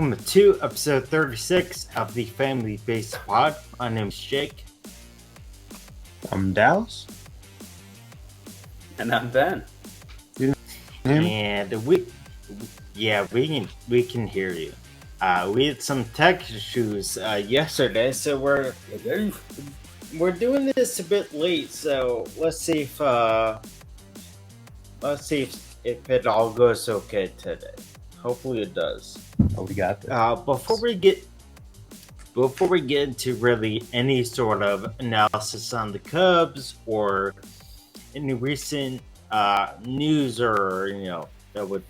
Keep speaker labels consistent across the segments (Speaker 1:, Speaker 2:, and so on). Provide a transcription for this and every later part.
Speaker 1: welcome to episode 36 of the Family Based Pod. My name is Jake.
Speaker 2: I'm Dallas.
Speaker 3: And I'm Ben.
Speaker 1: And we can hear you. We had some tech issues yesterday, so we're doing this a bit late. So let's see if it all goes okay today. Hopefully it does.
Speaker 2: Oh, we got this.
Speaker 1: Before we get into really any sort of analysis on the Cubs or any recent news or that would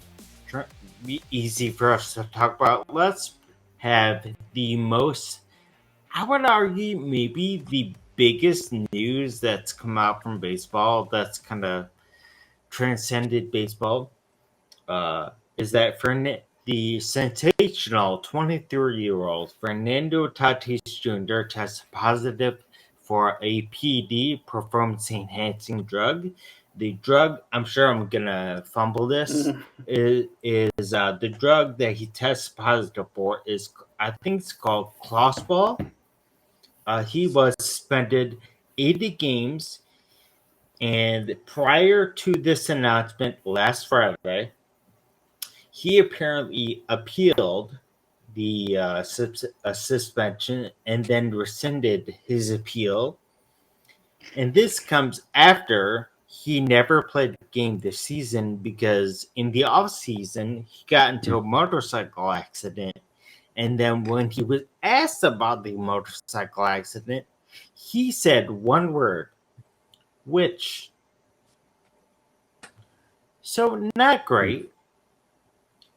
Speaker 1: be easy for us to talk about, let's have the most, I would argue, maybe the biggest news that's come out from baseball that's kind of transcended baseball. Is that the sensational 23-year-old Fernando Tatis Jr. tested positive for a PED, performance-enhancing drug. The drug, I'm sure I'm gonna fumble this, is the drug that he tested positive for is, I think it's called Clostebol. He was suspended 80 games, and prior to this announcement last Friday, he apparently appealed the suspension and then rescinded his appeal. And this comes after he never played a game this season because in the offseason, he got into a motorcycle accident. And then when he was asked about the motorcycle accident, he said one word, which, so not great.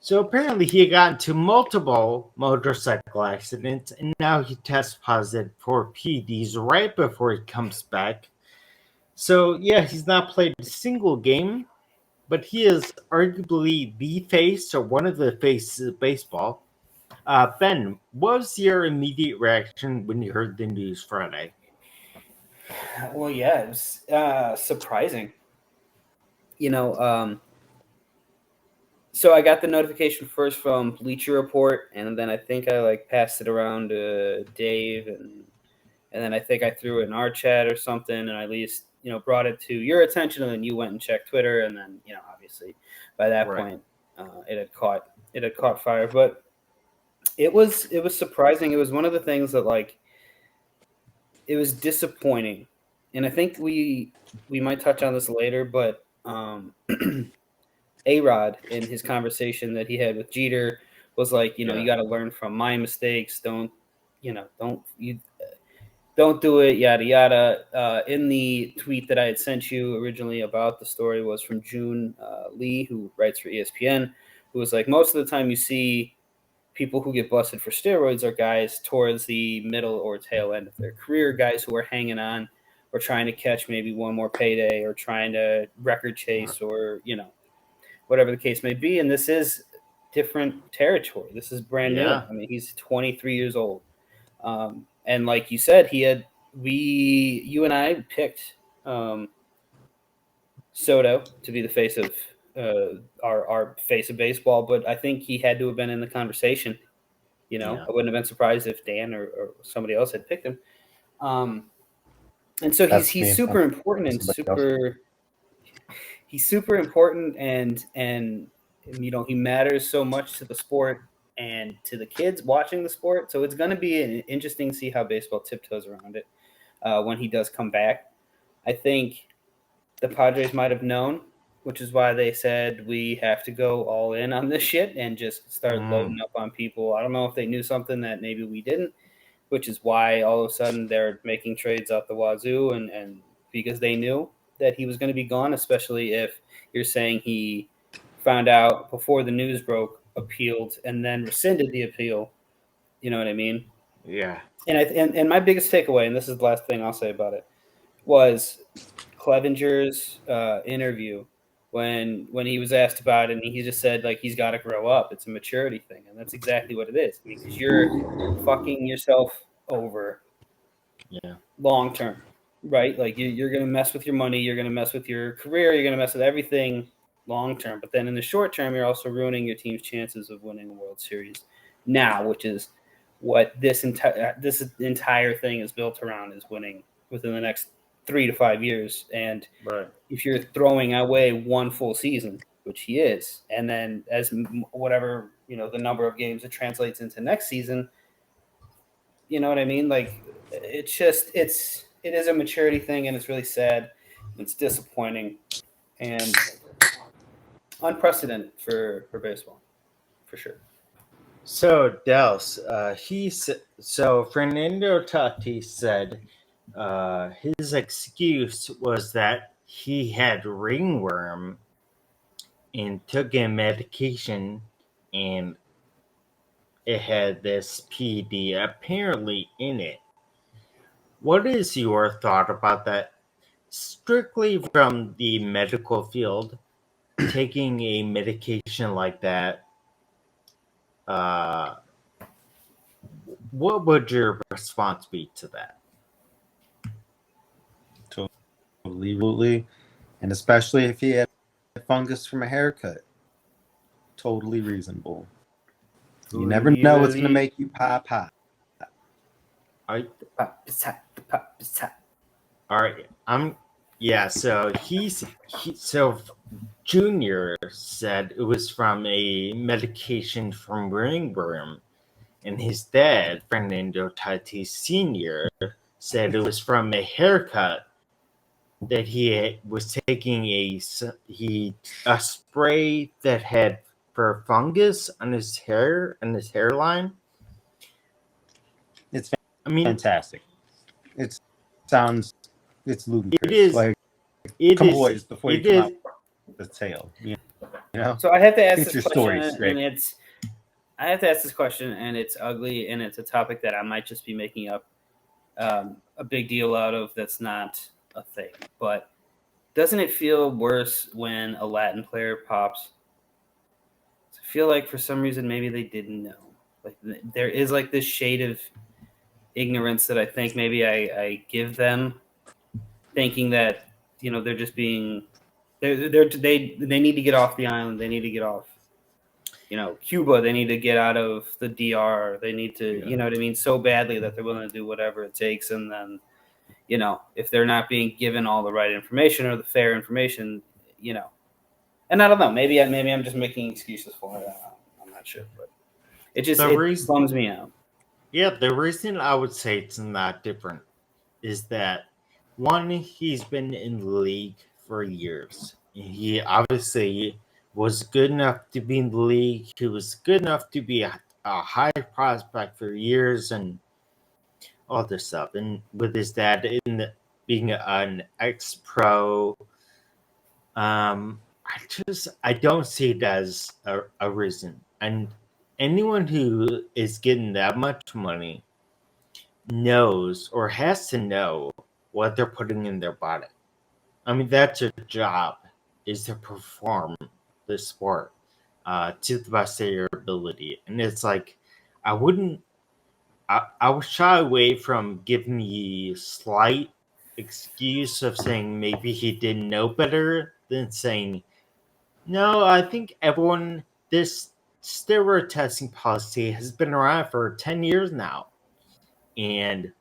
Speaker 1: So apparently he got into multiple motorcycle accidents, and now he tests positive for PEDs right before he comes back. So yeah, he's not played a single game, but he is arguably the face or one of the faces of baseball. Ben, what was your immediate reaction when you heard the news Friday?
Speaker 3: Well, yeah, it was surprising. So I got the notification first from Bleacher Report, and then I think I passed it around to Dave, and then I think I threw it in our chat or something, and I at least brought it to your attention, and then you went and checked Twitter, and then obviously by that point it had caught fire. But it was surprising. It was one of the things that it was disappointing, and I think we might touch on this later, but A-Rod in his conversation that he had with Jeter was you got to learn from my mistakes. Don't do it, yada yada. In the tweet that I had sent you originally about the story was from June Lee, who writes for ESPN, who was most of the time you see people who get busted for steroids are guys towards the middle or tail end of their career, guys who are hanging on or trying to catch maybe one more payday or trying to record chase or whatever the case may be. And this is different territory. This is brand new. I mean, he's 23 years old. And like you said, you and I picked Soto to be the face of our face of baseball, but I think he had to have been in the conversation. I wouldn't have been surprised if Dan or somebody else had picked him. And so he's super important and he's super important and he matters so much to the sport and to the kids watching the sport. So it's going to be interesting to see how baseball tiptoes around it when he does come back. I think the Padres might have known, which is why they said we have to go all in on this shit and just start loading up on people. I don't know if they knew something that maybe we didn't, which is why all of a sudden they're making trades out the wazoo and because they knew that he was going to be gone, especially if you're saying he found out before the news broke, appealed, and then rescinded the appeal. You know what I mean?
Speaker 1: Yeah.
Speaker 3: And my biggest takeaway, and this is the last thing I'll say about it, was Clevenger's interview when he was asked about it, and he just said he's got to grow up. It's a maturity thing, and that's exactly what it is. Because you're fucking yourself over long term. Right? You're going to mess with your money. You're going to mess with your career. You're going to mess with everything long term. But then in the short term, you're also ruining your team's chances of winning a World Series. now, which is what this entire thing is built around, is winning within the next 3 to 5 years. And if you're throwing away one full season, which he is, and then as whatever, the number of games it translates into next season, you know what I mean? Like, it is a maturity thing, and it's really sad. It's disappointing and unprecedented for baseball, for sure.
Speaker 1: So Dels, so Fernando Tatis said his excuse was that he had ringworm and took a medication, and it had this PD apparently in it. What is your thought about that? Strictly from the medical field, taking a medication like that, what would your response be to that?
Speaker 2: Totally, and especially if he had fungus from a haircut, totally reasonable. You never know what's going to make you pop.
Speaker 1: All right. So Junior said it was from a medication from ringworm, and his dad, Fernando Tatis Sr., said it was from a haircut that he was taking a spray that had for fungus on his hair and his hairline.
Speaker 2: It's fantastic. It's ludicrous.
Speaker 1: It is.
Speaker 2: Like, boys, before you come out with the tail. You know?
Speaker 3: So I have to ask this question, I have to ask this question, and it's ugly, and it's a topic that I might just be making up a big deal out of. That's not a thing. But doesn't it feel worse when a Latin player pops? I feel like for some reason maybe they didn't know. Like, there is like this shade of ignorance that I think maybe I give them, thinking that they're just being they need to get off the island. They need to get off Cuba. They need to get out of the DR. They need to you know what I mean, so badly that they're willing to do whatever it takes. And then if they're not being given all the right information or the fair information, and I don't know, maybe I'm just making excuses for it. I'm not sure, but it bums me out.
Speaker 1: Yeah, the reason I would say it's not different is that, one, he's been in the league for years. He obviously was good enough to be in the league. He was good enough to be a high prospect for years and all this stuff. And with his dad being an ex-pro, I don't see it as a reason. And anyone who is getting that much money knows or has to know what they're putting in their body. I mean, that's your job, is to perform the sport to the best of your ability. And it's like, I would shy away from giving the slight excuse of saying maybe he didn't know better than saying, no, I think this steroid testing policy has been around for 10 years now. And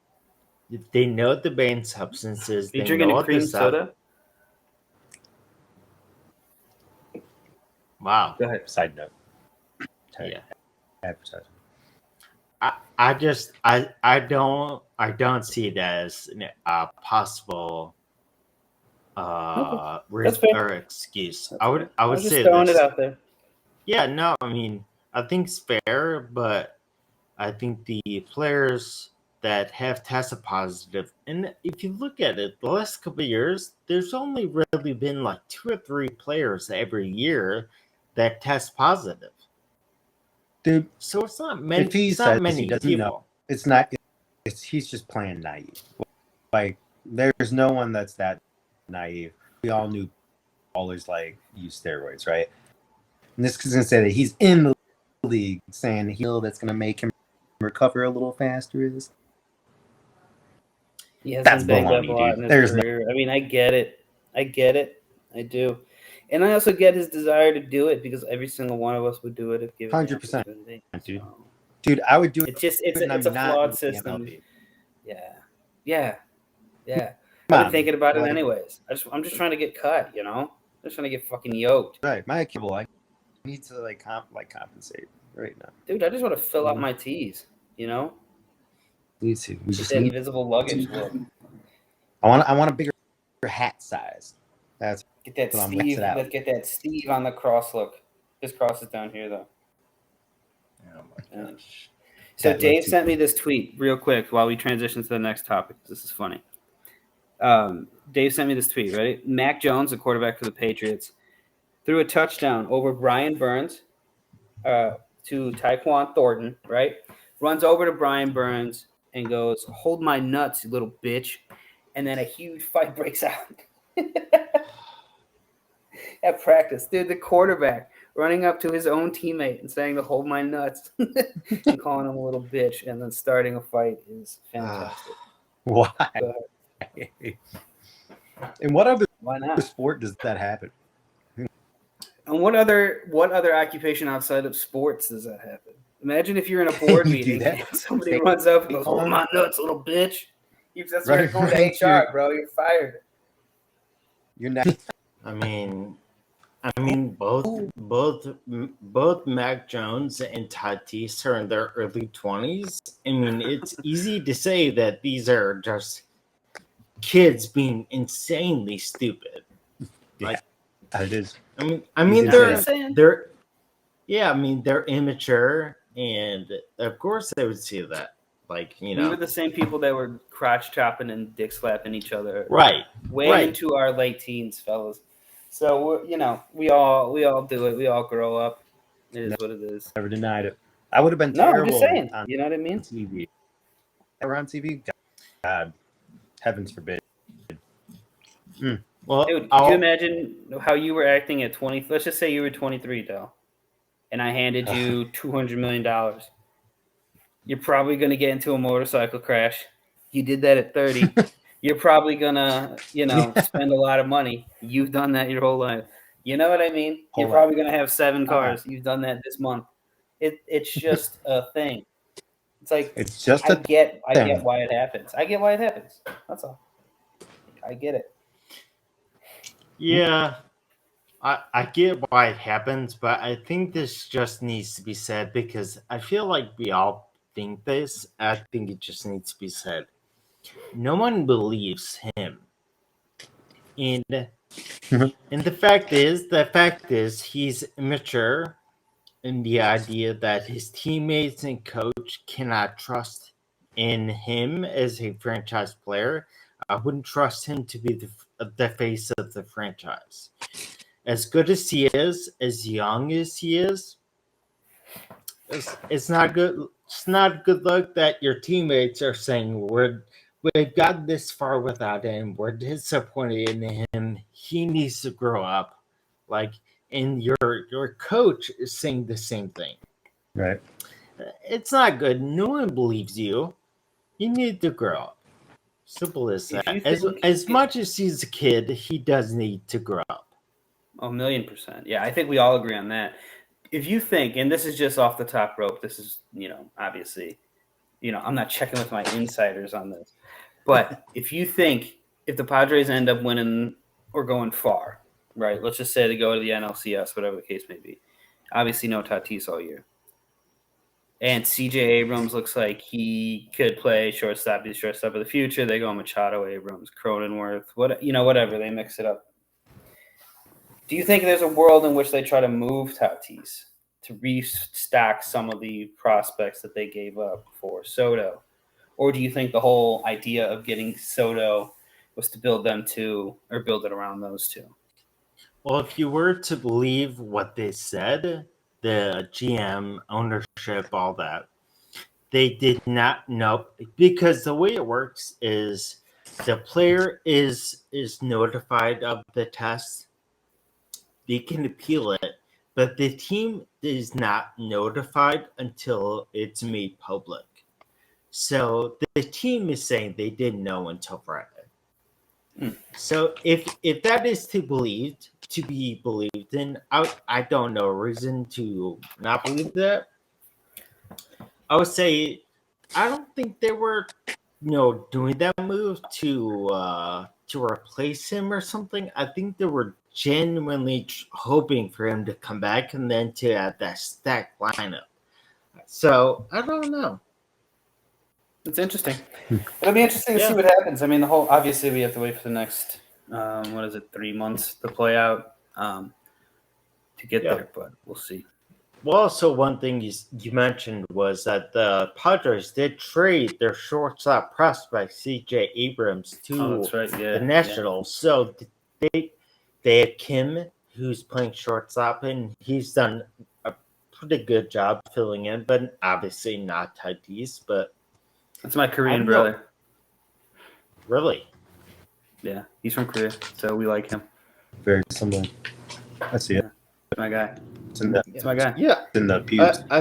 Speaker 1: they know the banned substances.
Speaker 3: Are you drinking a cream soda?
Speaker 1: Wow.
Speaker 3: Go ahead.
Speaker 2: Side note.
Speaker 1: Yeah.
Speaker 2: Advertising.
Speaker 1: I don't see it as a possible or excuse. I would say
Speaker 3: just throwing it out there.
Speaker 1: Yeah, no, I mean, I think it's fair, but I think the players that have tested positive, and if you look at it, the last couple of years, there's only really been like 2 or 3 players every year that test positive.
Speaker 2: Dude,
Speaker 1: so it's not many.
Speaker 2: If he says he doesn't know, it's not. He's just playing naive. Like, there's no one that's that naive. We all knew ballers like use steroids, right? And this is gonna say that he's in the league saying that's gonna make him recover a little faster.
Speaker 3: That's baloney, dude. There's career. I mean, I get it. I do. And I also get his desire to do it, because every single one of us would do it if given
Speaker 2: 100%, dude. Dude, I would do it.
Speaker 3: It's
Speaker 2: and
Speaker 3: a
Speaker 2: I'm not
Speaker 3: flawed
Speaker 2: in the
Speaker 3: system.
Speaker 2: MLB.
Speaker 3: Yeah.
Speaker 2: Come
Speaker 3: I've been
Speaker 2: on,
Speaker 3: thinking about it
Speaker 2: like,
Speaker 3: anyways. I'm just trying to get cut, you know? I'm just trying to get fucking yoked.
Speaker 2: right, my cable. I need to compensate right now.
Speaker 3: Dude, I just want to fill out my T's, you know?
Speaker 2: Let's see. We
Speaker 3: Get
Speaker 2: just
Speaker 3: that
Speaker 2: need.
Speaker 3: invisible luggage look.
Speaker 2: I want a bigger hat size. That's
Speaker 3: Get that
Speaker 2: what I'm
Speaker 3: Steve.
Speaker 2: maxing out.
Speaker 3: Let's get that Steve on the cross look. His cross is down here though.
Speaker 1: Oh my gosh.
Speaker 3: So
Speaker 2: That
Speaker 3: Dave
Speaker 2: looks
Speaker 3: sent me this tweet real quick while we transition to the next topic. This is funny. Dave sent me this tweet. Ready? Mac Jones, the quarterback for the Patriots, threw a touchdown over Brian Burns to Tyquan Thornton. Right? Runs over to Brian Burns and goes, "Hold my nuts, you little bitch!" And then a huge fight breaks out. At practice, dude, the quarterback running up to his own teammate and saying to hold my nuts and calling him a little bitch and then starting a fight is fantastic.
Speaker 2: Why? And what other
Speaker 3: Why not?
Speaker 2: sport does that happen?
Speaker 3: And what other occupation outside of sports does that happen? Imagine if you're in a board
Speaker 2: You
Speaker 3: meeting
Speaker 2: do that.
Speaker 3: and somebody runs up and goes, hold my nuts, little bitch. That's
Speaker 2: Right,
Speaker 3: right, going
Speaker 2: right,
Speaker 3: to HR, bro. You're fired.
Speaker 2: You're not.
Speaker 1: I mean, both Mac Jones and Tatis are in their early 20s. I mean, it's easy to say that these are just kids being insanely stupid.
Speaker 2: Yeah, it is.
Speaker 1: I mean,
Speaker 3: Easy
Speaker 1: they're immature, and of course they would see that. Like, you know,
Speaker 3: we were the same people that were crotch chopping and dick slapping each other,
Speaker 1: right?
Speaker 3: Way into our late teens, fellas. So we all do it. We all grow up. It is what it is.
Speaker 2: Never denied it. I would have been
Speaker 3: No, I'm
Speaker 2: terrible
Speaker 3: just saying.
Speaker 2: on
Speaker 3: You know what I mean?
Speaker 2: TV. Ever on TV? God, heavens forbid.
Speaker 1: Well,
Speaker 3: Dude, could you imagine how you were acting at 20? Let's just say you were 23, Del, and I handed you $200 million. You're probably going to get into a motorcycle crash. You did that at 30. You're probably going to, spend a lot of money. You've done that your whole life. You know what I mean? You're probably going to have 7 cars. You've done that this month. It's just a thing. It's like
Speaker 2: it's just
Speaker 3: I get why it happens. I get why it happens. That's all. I get it.
Speaker 1: Yeah, I get why it happens, but I think this just needs to be said because I feel like we all think this. I think it just needs to be said. No one believes him. And the fact is he's immature, and the idea that his teammates and coach cannot trust in him as a franchise player. I wouldn't trust him to be the face of the franchise. As good as he is, as young as he is, it's not good. It's not a good look that your teammates are saying we've gotten this far without him. We're disappointed in him. He needs to grow up. Like, and your coach is saying the same thing.
Speaker 2: Right.
Speaker 1: It's not good. No one believes you. You need to grow up. Simple as that. As much as he's a kid, he does need to grow up.
Speaker 3: 1,000,000%. Yeah, I think we all agree on that. If you think, and this is just off the top rope, this is, obviously, I'm not checking with my insiders on this. But if you think if the Padres end up winning or going far, right, let's just say they go to the NLCS, whatever the case may be. Obviously, no Tatis all year. And CJ Abrams looks like he could play shortstop, be the shortstop of the future. They go Machado, Abrams, Cronenworth, whatever. They mix it up. Do you think there's a world in which they try to move Tatis to restock some of the prospects that they gave up for Soto? Or do you think the whole idea of getting Soto was to build them two or build it around those two?
Speaker 1: Well, if you were to believe what they said, the GM, ownership, all that, they did not know, because the way it works is the player is notified of the test. They can appeal it, but the team is not notified until it's made public. So the team is saying they didn't know until Friday. So if that is to be believed in, I don't know a reason to not believe that. I would say I don't think they were, doing that move to replace him or something. I think they were genuinely hoping for him to come back and then to add that stacked lineup. So I don't know.
Speaker 3: It's interesting. It'll be interesting to see what happens. I mean, obviously we have to wait for the next 3 months to play out to get there, but we'll see.
Speaker 1: Well, also one thing you mentioned was that the Padres did trade their shortstop prospect C.J. Abrams to the Nationals. So they had Kim, who's playing shortstop, and he's done a pretty good job filling in, but obviously not Tatis. But
Speaker 3: that's my Korean brother.
Speaker 1: Really?
Speaker 3: Yeah, he's from Korea, so we like him.
Speaker 2: Very similar. I see it.
Speaker 3: That's my guy.
Speaker 2: It's
Speaker 3: my guy.
Speaker 1: Yeah.
Speaker 2: In the pubes.
Speaker 1: I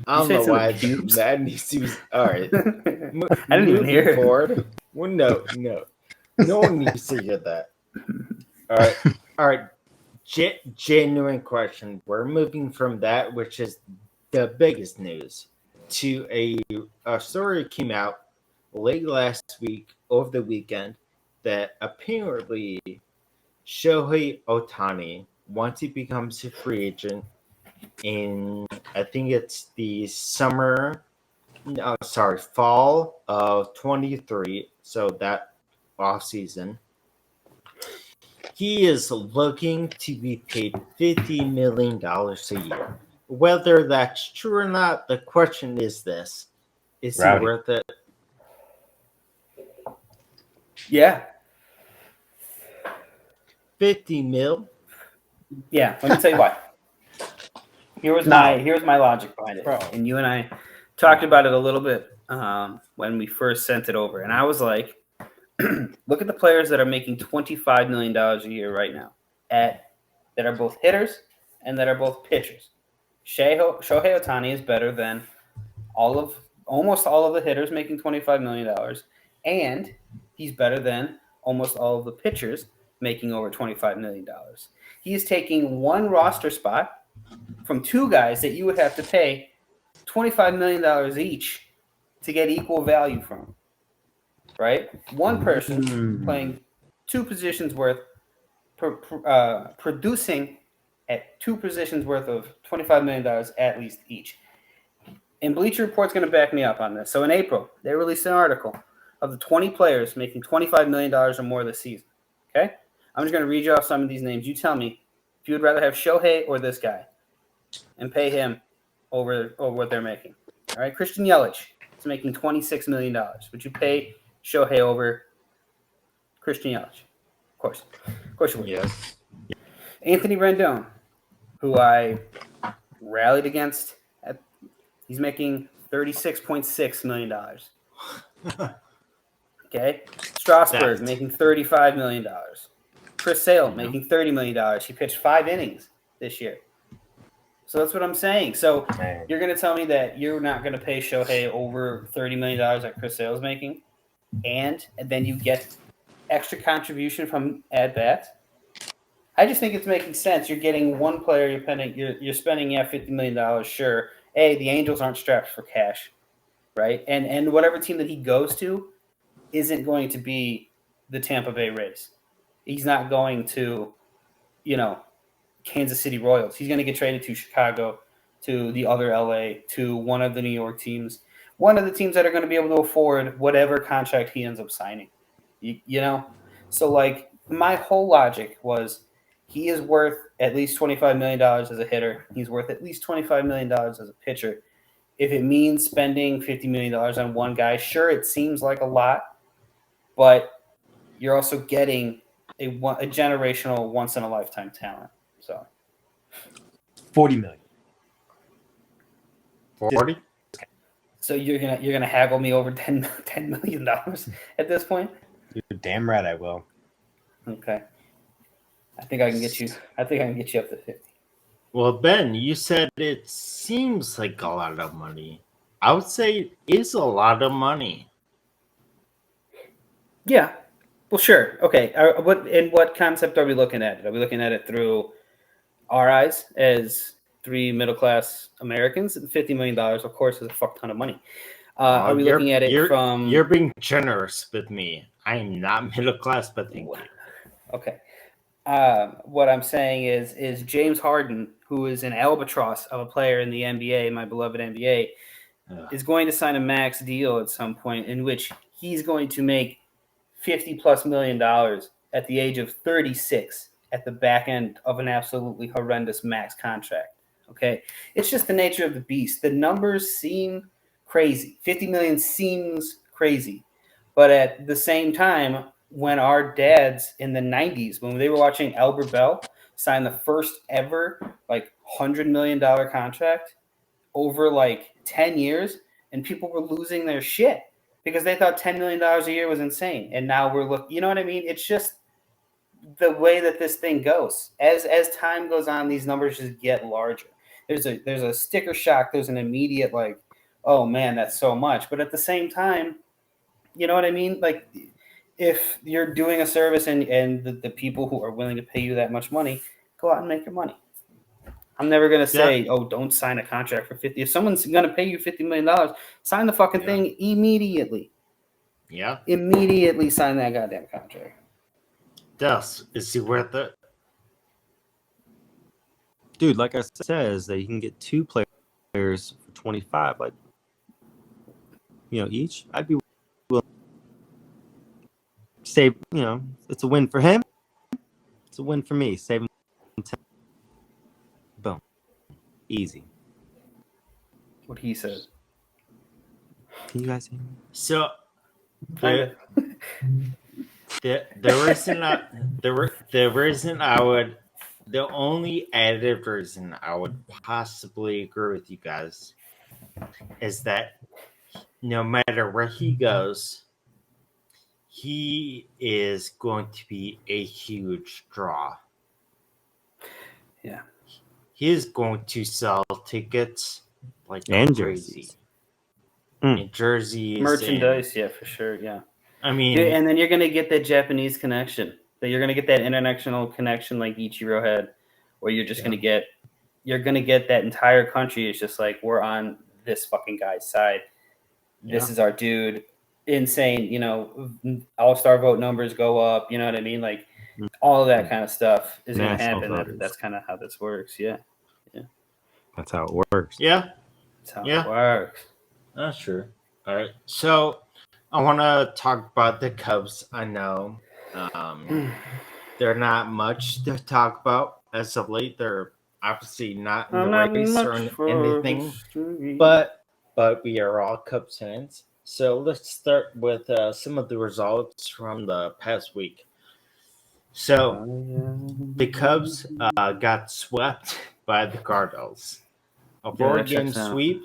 Speaker 1: don't know why that needs to be. All right.
Speaker 3: I didn't even hear
Speaker 1: it. Well, no. No one needs to hear that. All right. Genuine question. We're moving from that, which is the biggest news, to a story that came out late last week, over the weekend, that apparently Shohei Ohtani, once he becomes a free agent in, I think it's the fall of 23, so that off season, he is looking to be paid $50 million a year. Whether that's true or not, the question is this: is he worth it?
Speaker 3: Yeah.
Speaker 1: 50 mil?
Speaker 3: Yeah, let me tell you why. Here's my logic behind it. And you and I talked about it a little bit when we first sent it over. And I was like, look at the players that are making $25 million a year right now that are both hitters and that are both pitchers. Shohei Ohtani is better than almost all of the hitters making $25 million, and he's better than almost all of the pitchers making over $25 million. He is taking one roster spot from two guys that you would have to pay $25 million each to get equal value from, right? One person playing two positions worth, producing at two positions worth of $25 million at least each. And Bleacher Report's going to back me up on this. So in April, they released an article of the 20 players making $25 million or more this season. Okay? I'm just going to read you off some of these names. You tell me if you would rather have Shohei or this guy and pay him over what they're making. All right? Christian Yelich is making $26 million. Would you pay Shohei over Christian Yelich? Of course. Of course you would.
Speaker 1: Yes.
Speaker 3: Anthony Rendon, who I rallied against, he's making $36.6 million. Okay? Strasburg making $35 million. Chris Sale making $30 million. He pitched 5 innings this year. So that's what I'm saying. So you're going to tell me that you're not going to pay Shohei over $30 million that Chris Sale is making, and then you get extra contribution from at-bats? I just think it's making sense. You're getting one player, you're spending $50 million, sure. The Angels aren't strapped for cash, right? And whatever team that he goes to isn't going to be the Tampa Bay Rays. He's not going to, Kansas City Royals. He's going to get traded to Chicago, to the other LA, to one of the New York teams, one of the teams that are going to be able to afford whatever contract he ends up signing. So like my whole logic was he is worth at least $25 million as a hitter. He's worth at least $25 million as a pitcher. If it means spending $50 million on one guy, sure, it seems like a lot, but you're also getting a generational, once-in-a-lifetime talent. So,
Speaker 2: $40 million.
Speaker 1: 40?
Speaker 3: So you're gonna haggle me over $10 million at this point?
Speaker 2: You're damn right I will.
Speaker 3: Okay. I think I can get you up to 50.
Speaker 1: Well, Ben, you said it seems like a lot of money. I would say it is a lot of money.
Speaker 3: Yeah. Well, sure. Okay. What concept are we looking at? Are we looking at it through our eyes as three middle-class Americans. $50 million, of course, is a fuck ton of money. Are we looking at it from...
Speaker 1: You're being generous with me. I am not middle class, but thank you.
Speaker 3: Okay. What I'm saying is James Harden, who is an albatross of a player in the NBA, my beloved NBA, is going to sign a max deal at some point in which he's going to make $50+ million at the age of 36 at the back end of an absolutely horrendous max contract. Okay. It's just the nature of the beast. The numbers seem crazy. 50 million seems crazy. But at the same time, when our dads in the 90s, when they were watching Albert Bell sign the first ever like $100 million contract over like 10 years, and people were losing their shit because they thought $10 million a year was insane. And now we're looking, you know what I mean? It's just the way that this thing goes. As time goes on, these numbers just get larger. There's a sticker shock. There's an immediate like, oh man, that's so much. But at the same time, you know what I mean? Like, if you're doing a service and the people who are willing to pay you that much money, go out and make your money. I'm never going to say, oh, don't sign a contract for 50. If someone's going to pay you $50 million, sign the fucking thing immediately.
Speaker 1: Yeah.
Speaker 3: Immediately sign that goddamn contract.
Speaker 1: Is he worth it?
Speaker 2: Dude, like I said, is that you can get two players for 25, like, each. I'd be willing to save, it's a win for him. It's a win for me. Save him 10. Boom. Easy.
Speaker 3: What he said.
Speaker 2: Can you guys hear me?
Speaker 1: So, the only added reason I would possibly agree with you guys is that no matter where he goes, he is going to be a huge draw.
Speaker 3: Yeah.
Speaker 1: He is going to sell tickets like
Speaker 2: and
Speaker 1: crazy.
Speaker 2: Jerseys.
Speaker 1: And jerseys.
Speaker 3: Merchandise, yeah, for sure, yeah.
Speaker 1: I mean...
Speaker 3: And then you're going to get that Japanese connection. That you're going to get that international connection like Ichiro had, where you're just going to get... You're going to get that entire country. It's just like, we're on this fucking guy's side. This is our dude. Insane, all-star vote numbers go up. You know what I mean? Like, all of that kind of stuff is going to happen. That's kind of how this works. Yeah.
Speaker 2: That's how it works.
Speaker 1: Yeah.
Speaker 3: That's how it works.
Speaker 1: That's true. All right. So, I want to talk about the Cubs. I know they're not much to talk about as of late. They're obviously not in the race or anything. But we are all Cubs fans. So let's start with some of the results from the past week. So the Cubs got swept by the Cardinals. A 4-game sweep.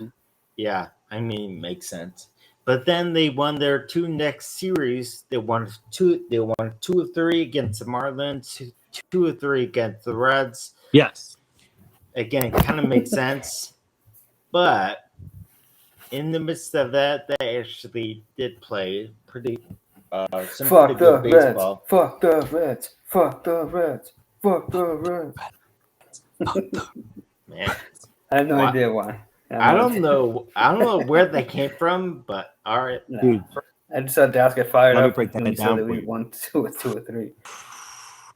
Speaker 1: Yeah, I mean, makes sense. But then they won their two next series. They won 2 of 3 against the Marlins, 2 of 3 against the Reds.
Speaker 2: Yes.
Speaker 1: Again, it kind of makes sense. But in the midst of that, they actually did play pretty some pretty good baseball.
Speaker 3: Fuck the Reds. Fuck the Reds. Fuck the Reds.
Speaker 1: Man,
Speaker 3: I have no idea why.
Speaker 1: I don't know where they came from, but all right.
Speaker 3: Dude, I just saw Dallas get fired up.
Speaker 2: Let me break that down
Speaker 3: that
Speaker 2: for
Speaker 3: we
Speaker 2: you.
Speaker 3: won 2 or 3.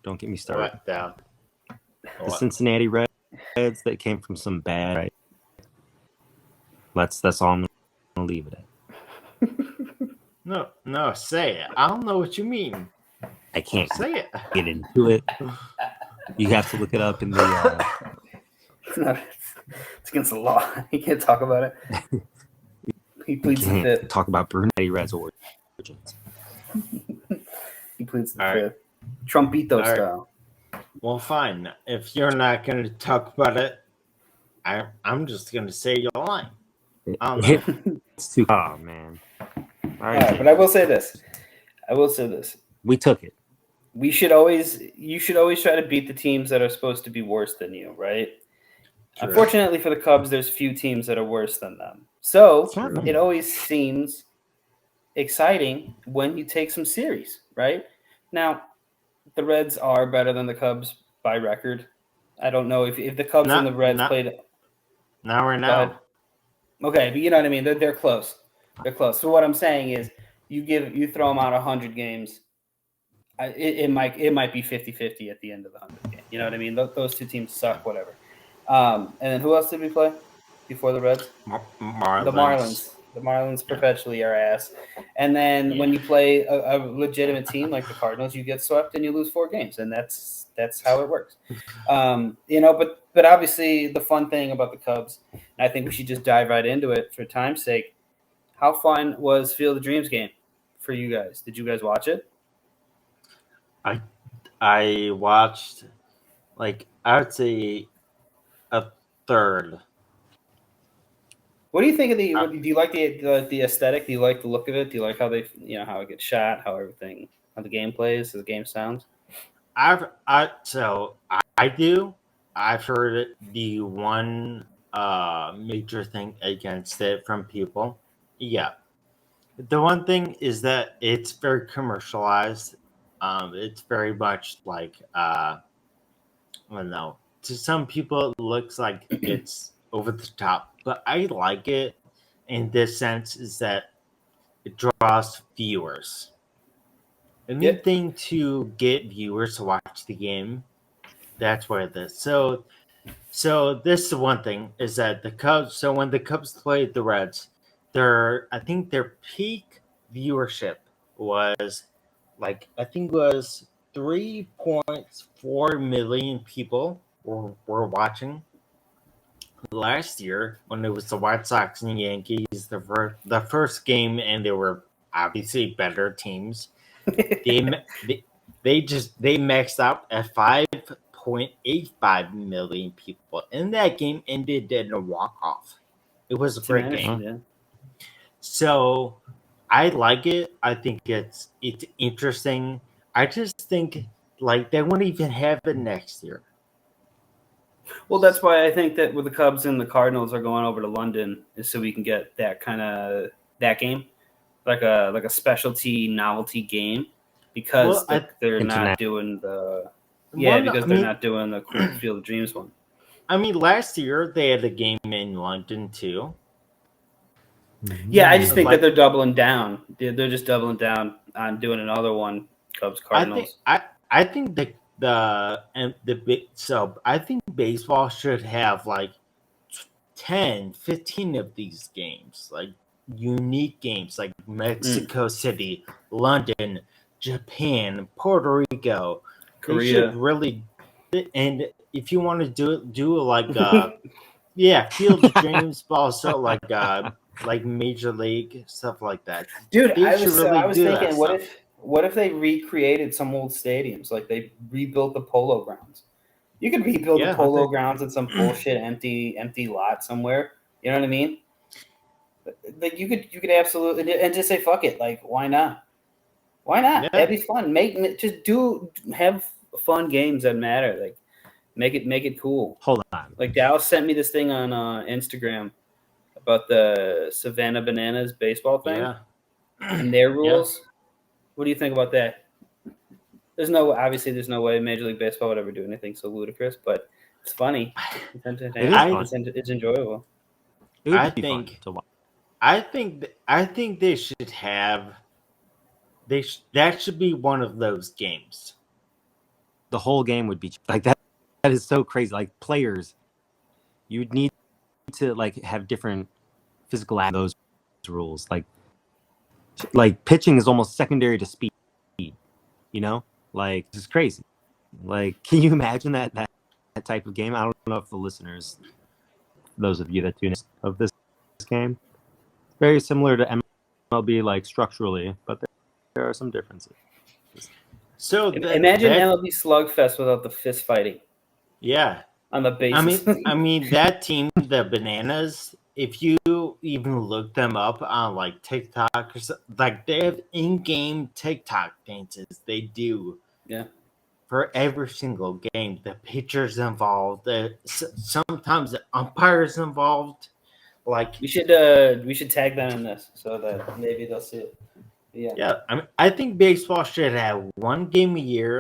Speaker 2: Don't get me started.
Speaker 1: Down.
Speaker 2: The Cincinnati Reds that came from some bad. Right? That's all I'm gonna leave it at.
Speaker 1: No, say it. I don't know what you mean.
Speaker 2: I can't
Speaker 1: say it.
Speaker 2: Get into it. You have to look it up in the.
Speaker 3: It's against the law. He can't talk about it. He pleads the fifth.
Speaker 2: Talk about Cincinnati Reds origins.
Speaker 3: He pleads the fifth. Trumpito style.
Speaker 1: Well, fine. If you're not going to talk about it, I'm just going to say you're lying.
Speaker 2: It's too. Oh man. All
Speaker 3: right, but I will say this.
Speaker 2: We took it.
Speaker 3: You should always try to beat the teams that are supposed to be worse than you, right? True. Unfortunately for the Cubs, there's few teams that are worse than them. So it always seems exciting when you take some series, right? Now, the Reds are better than the Cubs by record. I don't know if the Cubs and the Reds played.
Speaker 1: Not right
Speaker 3: Go ahead.
Speaker 1: now.
Speaker 3: Okay, but you know what I mean. They're close. They're close. So what I'm saying is, you throw them out 100 games. It might be 50-50 at the end of the 100th game. You know what I mean? Those two teams suck. Whatever. And then who else did we play before the Reds?
Speaker 1: Marlins.
Speaker 3: The Marlins. The Marlins perpetually are ass. And then when
Speaker 1: Yeah.
Speaker 3: you play a legitimate team like the Cardinals, you get swept and you lose 4 games, and that's how it works. But obviously the fun thing about the Cubs, and I think we should just dive right into it for time's sake. How fun was Field of Dreams game for you guys? Did you guys watch it?
Speaker 1: I watched, like, I would say a third.
Speaker 3: What do you think of the? Do you like the aesthetic? Do you like the look of it? Do you like how they, how it gets shot, how the game plays, how the game sounds?
Speaker 1: I do. I've heard the one major thing against it from people. Yeah. The one thing is that it's very commercialized. It's very much like I don't know. To some people, it looks like it's over the top, but I like it in this sense is that it draws viewers.
Speaker 3: Yeah.
Speaker 1: Anything to get viewers to watch the game, that's where it is. So this is the one thing is that the Cubs. So when the Cubs played the Reds, I think their peak viewership was I think was 3.4 million people were watching. Last year when it was the White Sox and Yankees, the first game, and they were obviously better teams. They maxed out at 5.85 million people, and that game ended in a walk off. It was a great game.
Speaker 3: Yeah.
Speaker 1: So I like it. I think it's interesting. I just think they won't even have it next year.
Speaker 3: Well, that's why I think that with the Cubs and the Cardinals are going over to London is so we can get that game, like a specialty novelty game, because they're not doing the not doing the cool Field of Dreams one.
Speaker 1: I mean, last year they had a game in London too.
Speaker 3: Yeah, I just think that they're doubling down. They're just doubling down on doing another one. Cubs Cardinals.
Speaker 1: I think I think baseball should have 10, 15 of these games, unique games, like Mexico City, London, Japan, Puerto Rico,
Speaker 3: Korea.
Speaker 1: They should really, and if you want to do Field of Dreams, but also like Major League stuff like that.
Speaker 3: Dude, I was thinking, what if they recreated some old stadiums, like they rebuilt the Polo Grounds? You could rebuild the Polo Grounds in some bullshit empty lot somewhere. You know what I mean? Like you could absolutely, and just say fuck it. Like why not? Why not? Yeah. That'd be fun. Have fun games that matter. Like make it cool.
Speaker 2: Hold on.
Speaker 3: Like Dallas sent me this thing on Instagram about the Savannah Bananas baseball thing and their rules. Yeah. What do you think about that? There's no way Major League Baseball would ever do anything so ludicrous, but it's funny. It's enjoyable.
Speaker 1: I think they should have. That should be one of those games.
Speaker 2: The whole game would be like that. That is so crazy. Like players, you would need to have different physical those rules. Like pitching is almost secondary to speed. You know, this is crazy. Can you imagine that type of game? I don't know if the listeners, those of you that tune in of this game, very similar to MLB, structurally, but there are some differences.
Speaker 3: So imagine MLB slugfest without the fist fighting.
Speaker 1: Yeah,
Speaker 3: on the bases.
Speaker 1: I mean that team, the Bananas. If you even look them up on TikTok, they have in-game TikTok dances. They do.
Speaker 3: Yeah.
Speaker 1: For every single game, the pitchers involved. Sometimes the umpires involved.
Speaker 3: We should tag them in this so that maybe they'll see it.
Speaker 1: Yeah. I mean, I think baseball should have one game a year,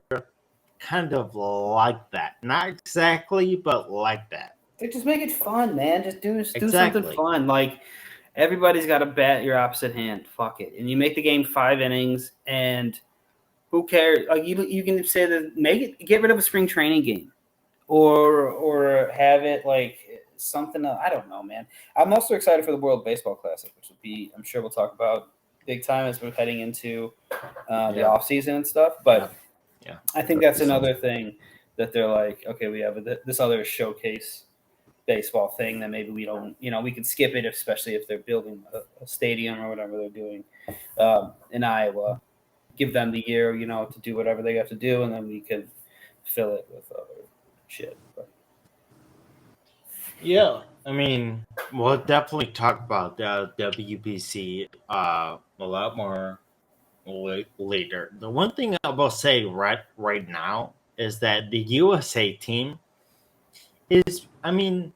Speaker 1: kind of like that. Not exactly, but like that.
Speaker 3: Just make it fun, man. Just do
Speaker 1: Exactly.
Speaker 3: something fun. Like, everybody's got to bat your opposite hand. Fuck it. And you make the game 5 innings, and who cares? Like, you can say that, get rid of a spring training game, or have it like something else. I don't know, man. I'm also excited for the World Baseball Classic, which will be, I'm sure we'll talk about big time as we're heading into the off season and stuff. But I think that's another thing that they're like, okay, we have this other showcase baseball thing that maybe we don't, we could skip it, especially if they're building a stadium or whatever they're doing in Iowa. Give them the year, to do whatever they have to do, and then we can fill it with other shit. But.
Speaker 1: Yeah, I mean, we'll definitely talk about the WBC a lot more later. The one thing I will say right now is that the USA team is, I mean,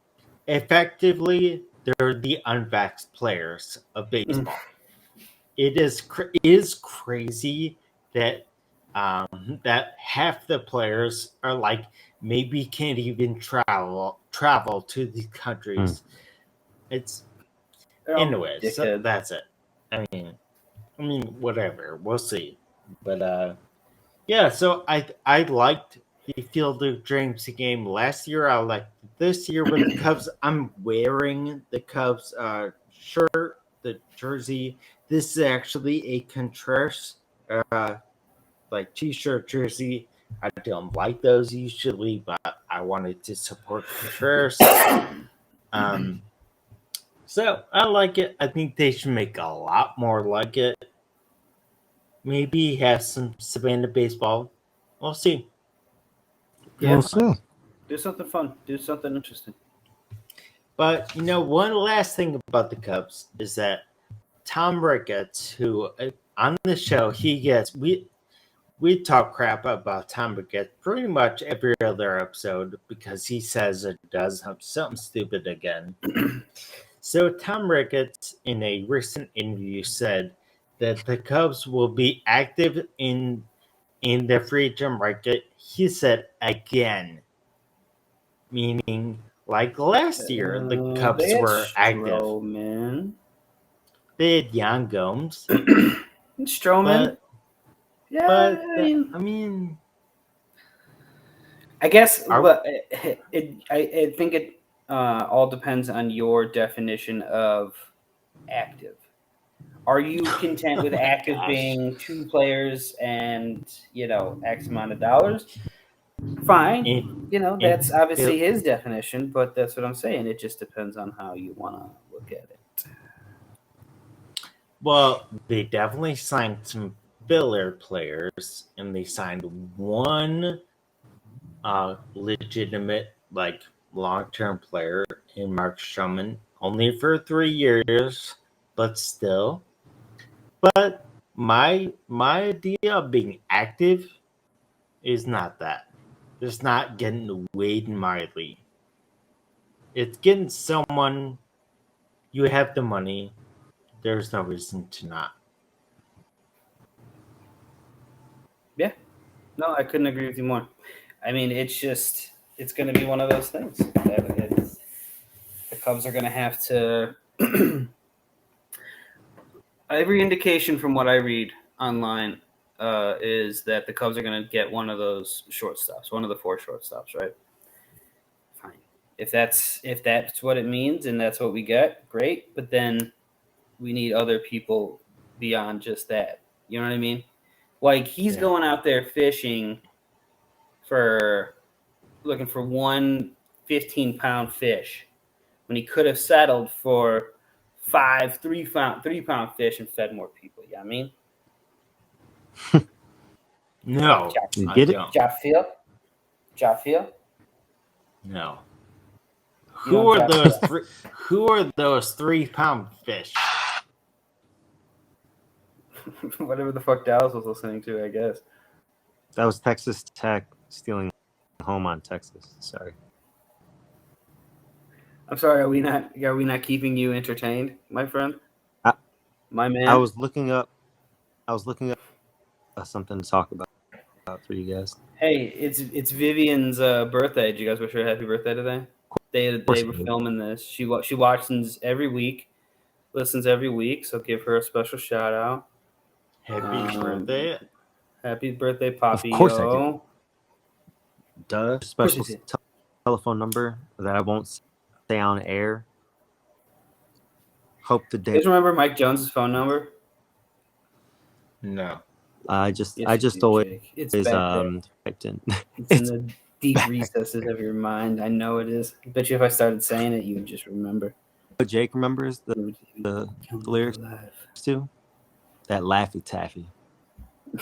Speaker 1: effectively they're the unvaxxed players of baseball. It is crazy that that half the players are like maybe can't even travel to these countries. It's anyway, so that's it. I mean, whatever. We'll see. But yeah. So I liked the Field of Dreams game last year. I liked this year with the Cubs. I'm wearing the Cubs shirt, the jersey. This is actually a Contreras like t-shirt jersey. I don't like those usually, but I wanted to support Contreras. So I like it. I think they should make a lot more like it. Maybe have some Savannah baseball. We'll see.
Speaker 3: Yeah, we'll see. Do something fun. Do something interesting.
Speaker 1: But one last thing about the Cubs is that Tom Ricketts, who on the show we talk crap about Tom Ricketts pretty much every other episode because he says it does something stupid again. So Tom Ricketts, in a recent interview, said that the Cubs will be active in the free agent market. He said again, meaning like last year, the Cubs were active.
Speaker 3: Man.
Speaker 1: They had Yan Gomes,
Speaker 3: Stroman.
Speaker 1: I mean,
Speaker 3: I guess I think it all depends on your definition of active. Are you content with active being 2 players and X amount of dollars? Fine, that's obviously his definition, but that's what I'm saying. It just depends on how you want to look at it.
Speaker 1: Well, they definitely signed some filler players, and they signed one legitimate, like, long-term player in Mark Stroman, only for 3 years, but still. But my idea of being active is not that. It's not getting Wade and Miley. It's getting someone. You have the money. There's no reason to not.
Speaker 3: Yeah. No, I couldn't agree with you more. I mean, it's going to be one of those things. The Cubs are going to have to. Every indication from what I read online is that the Cubs are going to get one of those shortstops, one of the 4 shortstops, right? Fine. If that's what it means and that's what we get, great. But then we need other people beyond just that. You know what I mean? Like, he's going out there fishing looking for one 15-pound fish when he could have settled for 5 3-pound fish and fed more people. You know what I mean?
Speaker 1: No.
Speaker 2: You get it?
Speaker 3: Ja feel?
Speaker 1: No. Who are those 3-pound fish?
Speaker 3: Whatever the fuck Dallas was listening to, I guess.
Speaker 2: That was Texas Tech stealing home on Texas. Sorry.
Speaker 3: I'm sorry. Are we not keeping you entertained, my friend? My man.
Speaker 2: I was looking up something to talk about for you guys.
Speaker 3: Hey, it's Vivian's birthday. Did you guys wish her a happy birthday today? They were filming this. She watches every week, listens every week. So give her a special shout out.
Speaker 1: Happy birthday!
Speaker 3: Happy birthday, Poppy!
Speaker 4: Of course I
Speaker 3: Yo.
Speaker 4: Duh. Special telephone number that I won't say on air. Hope the day.
Speaker 3: You guys remember Mike Jones's phone number?
Speaker 1: No.
Speaker 4: I just
Speaker 3: Yes,
Speaker 4: always
Speaker 3: Jake. It's
Speaker 4: typed in.
Speaker 3: It's in the deep recesses of your mind. I know it is. I bet you if I started saying it, you would just remember.
Speaker 4: Jake remembers the lyrics too. That Laffy Taffy.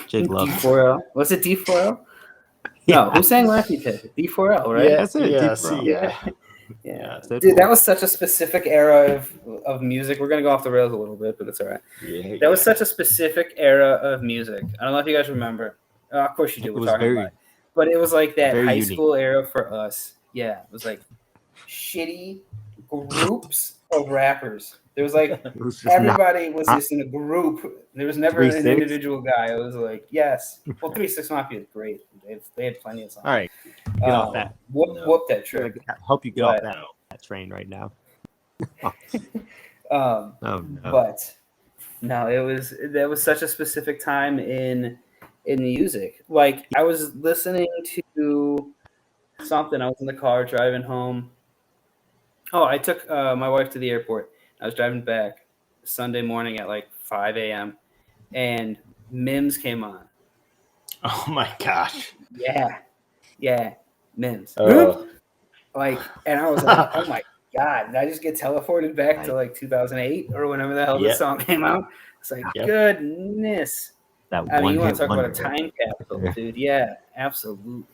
Speaker 4: Jake loves
Speaker 3: D4L. Was it D4L? No, who sang Laffy Taffy? D4L, right?
Speaker 1: Yeah,
Speaker 4: That's it.
Speaker 1: Yeah,
Speaker 4: D4L.
Speaker 3: Yeah. Dude, that was such a specific era of music. We're going to go off the rails a little bit, but it's all right. That was such a specific era of music. I don't know if you guys remember. Of course you do. We're talking about it. But it was like that high school era for us. Yeah. It was like shitty groups of rappers. There was like everybody was just in a group. There was never an individual guy. It was like, yes. Well, 3 6 Mafia is great. They had plenty of songs.
Speaker 4: All right. Get off that.
Speaker 3: Whoop that trick.
Speaker 4: I hope you get off that train right now.
Speaker 3: Oh no. But no, that was such a specific time in music. Like I was listening to something. I was in the car driving home. Oh, I took my wife to the airport. I was driving back Sunday morning at like 5 a.m. and Mims came on.
Speaker 1: Oh my gosh.
Speaker 3: Yeah, Mims. Like, and I was like, oh my God, did I just get teleported back to like 2008 or whenever the hell this song came out? It's like, goodness.
Speaker 4: I
Speaker 3: mean, you want to talk about a time capsule, dude. Yeah, absolutely.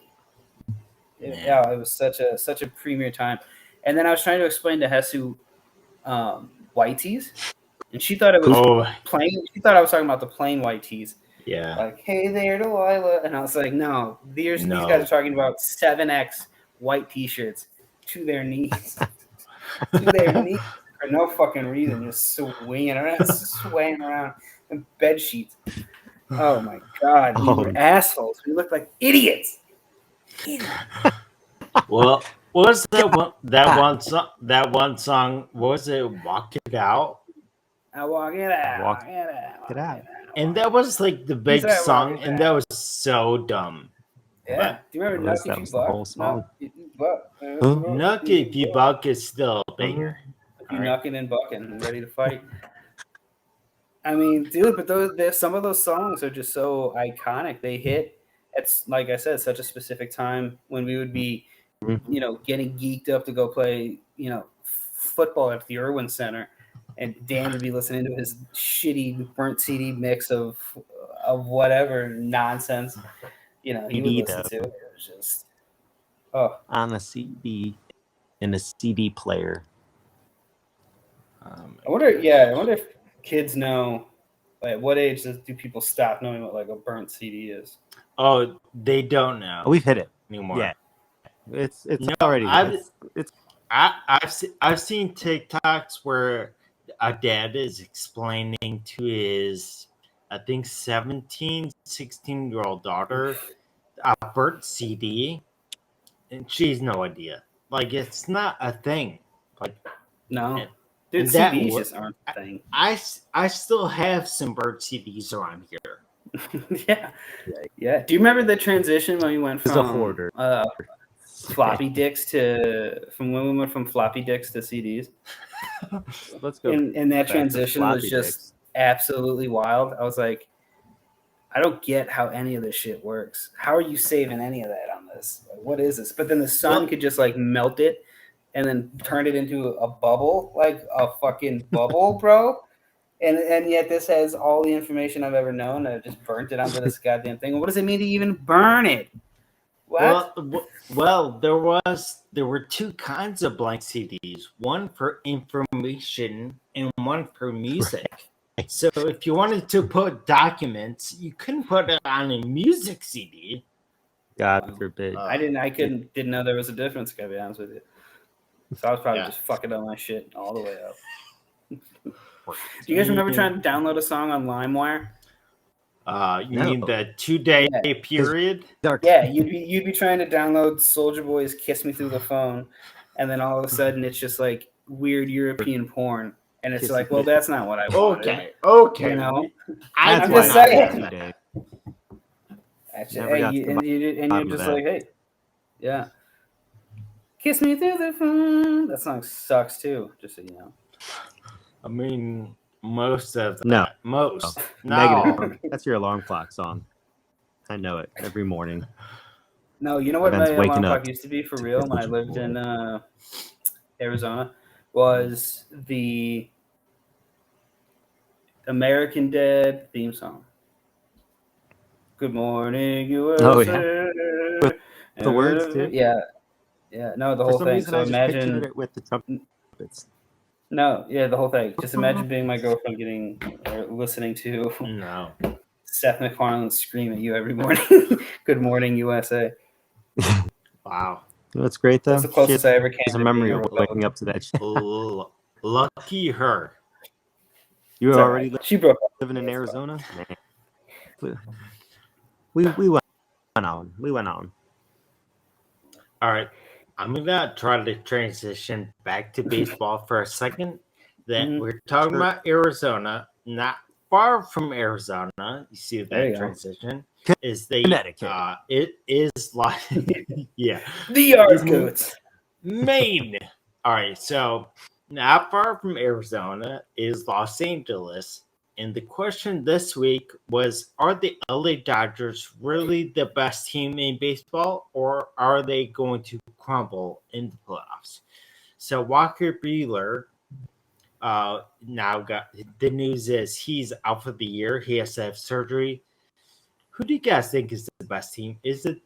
Speaker 3: Yeah, it was such a premier time. And then I was trying to explain to Hesu white tees, and she thought it was plain. She thought I was talking about the plain white tees.
Speaker 1: Yeah.
Speaker 3: Like, hey there, Delilah. And I was like, no, these guys are talking about 7X white t-shirts to their knees. To their knees for no fucking reason. Just swaying around in bed sheets. Oh my God. We were assholes. We looked like idiots.
Speaker 1: Well, what was that one song? What was it? Walk It Out?
Speaker 3: I walk it out.
Speaker 4: Walk it out.
Speaker 1: And that was like the big song, and that was so dumb.
Speaker 3: Yeah.
Speaker 1: But
Speaker 3: do you remember Nucky If You Buck?
Speaker 1: Nucky If You Buck is still a banger.
Speaker 3: If you knucking and bucking and ready to fight. I mean, dude, but some of those songs are just so iconic. They hit at, like I said, such a specific time when we would be, getting geeked up to go play, football at the Irwin Center. And Dan would be listening to his shitty burnt CD mix of whatever nonsense, he would listen to. It was just,
Speaker 4: on a CD in a CD player.
Speaker 3: I wonder if kids know, like, what age do people stop knowing what like a burnt CD is?
Speaker 1: Oh, they don't know.
Speaker 4: We've hit it
Speaker 1: anymore.
Speaker 4: Yeah, it's already.
Speaker 1: I've seen TikToks where a dad is explaining to his, I think, 17, 16-year-old daughter a burnt CD, and she's no idea. Like, it's not a thing. Like,
Speaker 3: no. Dude, CDs just aren't a thing.
Speaker 1: I still have some burnt CDs around here.
Speaker 3: Yeah. Do you remember the transition when we went from
Speaker 4: a hoarder.
Speaker 3: Floppy dicks from floppy dicks to CDs?
Speaker 4: Let's go.
Speaker 3: And that transition was just absolutely wild. I was like, I don't get how any of this shit works. How are you saving any of that on this? Like, what is this? But then the sun could just like melt it and then turn it into a bubble, like a fucking bubble, bro. And yet this has all the information I've ever known. I just burnt it onto this goddamn thing. What does it mean to even burn it? What?
Speaker 1: Well, there were two kinds of blank CDs, one for information and one for music. So if you wanted to put documents, you couldn't put it on a music CD.
Speaker 4: God forbid.
Speaker 3: I didn't know there was a difference, to be honest with you. So I was probably just fucking up my shit all the way up. Do you guys remember trying to download a song on LimeWire?
Speaker 1: You mean the 2-day period?
Speaker 3: Yeah, you'd be trying to download Soulja Boy's "Kiss Me Through the Phone," and then all of a sudden it's just like weird European porn, and it's like, well, that's not what I wanted.
Speaker 1: Okay.
Speaker 3: You know,
Speaker 4: That's
Speaker 3: I'm
Speaker 4: why
Speaker 3: just
Speaker 4: I
Speaker 3: saying.
Speaker 4: had 2 days.
Speaker 3: Hey, you're just like, hey, yeah, kiss me through the phone. That song sucks too. Just so you know.
Speaker 1: I mean, most of that.
Speaker 4: No.
Speaker 1: Most.
Speaker 4: Negative. That's your alarm clock song. I know it every morning.
Speaker 3: No, you know what
Speaker 4: Ben's
Speaker 3: my
Speaker 4: waking
Speaker 3: alarm
Speaker 4: up
Speaker 3: clock used to be for real when I lived in Arizona was the American Dad theme song. Good morning, USA.
Speaker 4: Oh, yeah. With the words, too?
Speaker 3: Yeah. No, the
Speaker 4: For
Speaker 3: whole
Speaker 4: some
Speaker 3: thing.
Speaker 4: reason,
Speaker 3: So
Speaker 4: I just
Speaker 3: imagine
Speaker 4: pictured it with the trumpets.
Speaker 3: No, yeah, the whole thing. Just imagine being my girlfriend getting or listening to
Speaker 1: No.
Speaker 3: Seth MacFarlane scream at you every morning. Good morning, USA.
Speaker 1: Wow.
Speaker 4: That's great, though.
Speaker 3: That's the closest I ever came
Speaker 4: There's a
Speaker 3: to
Speaker 4: memory
Speaker 3: being
Speaker 4: of
Speaker 3: a
Speaker 4: waking up to that shit.
Speaker 1: Lucky her.
Speaker 4: You were
Speaker 3: It's all
Speaker 4: already
Speaker 3: right. She broke up.
Speaker 4: living in Arizona? Man. We went on. We went on.
Speaker 1: All right. I'm going to try to transition back to baseball for a second. Then we're talking about Arizona, not far from Arizona. You see
Speaker 3: There
Speaker 1: that
Speaker 3: you go.
Speaker 1: transition? Is the
Speaker 4: Connecticut.
Speaker 1: It is like yeah,
Speaker 3: The yard goats.
Speaker 1: Maine. All right, so not far from Arizona is Los Angeles. And the question this week was, are the LA Dodgers really the best team in baseball, or are they going to crumble in the playoffs? So Walker Buehler now got the news is he's out for the year. He has to have surgery. Who do you guys think is the best team? Is it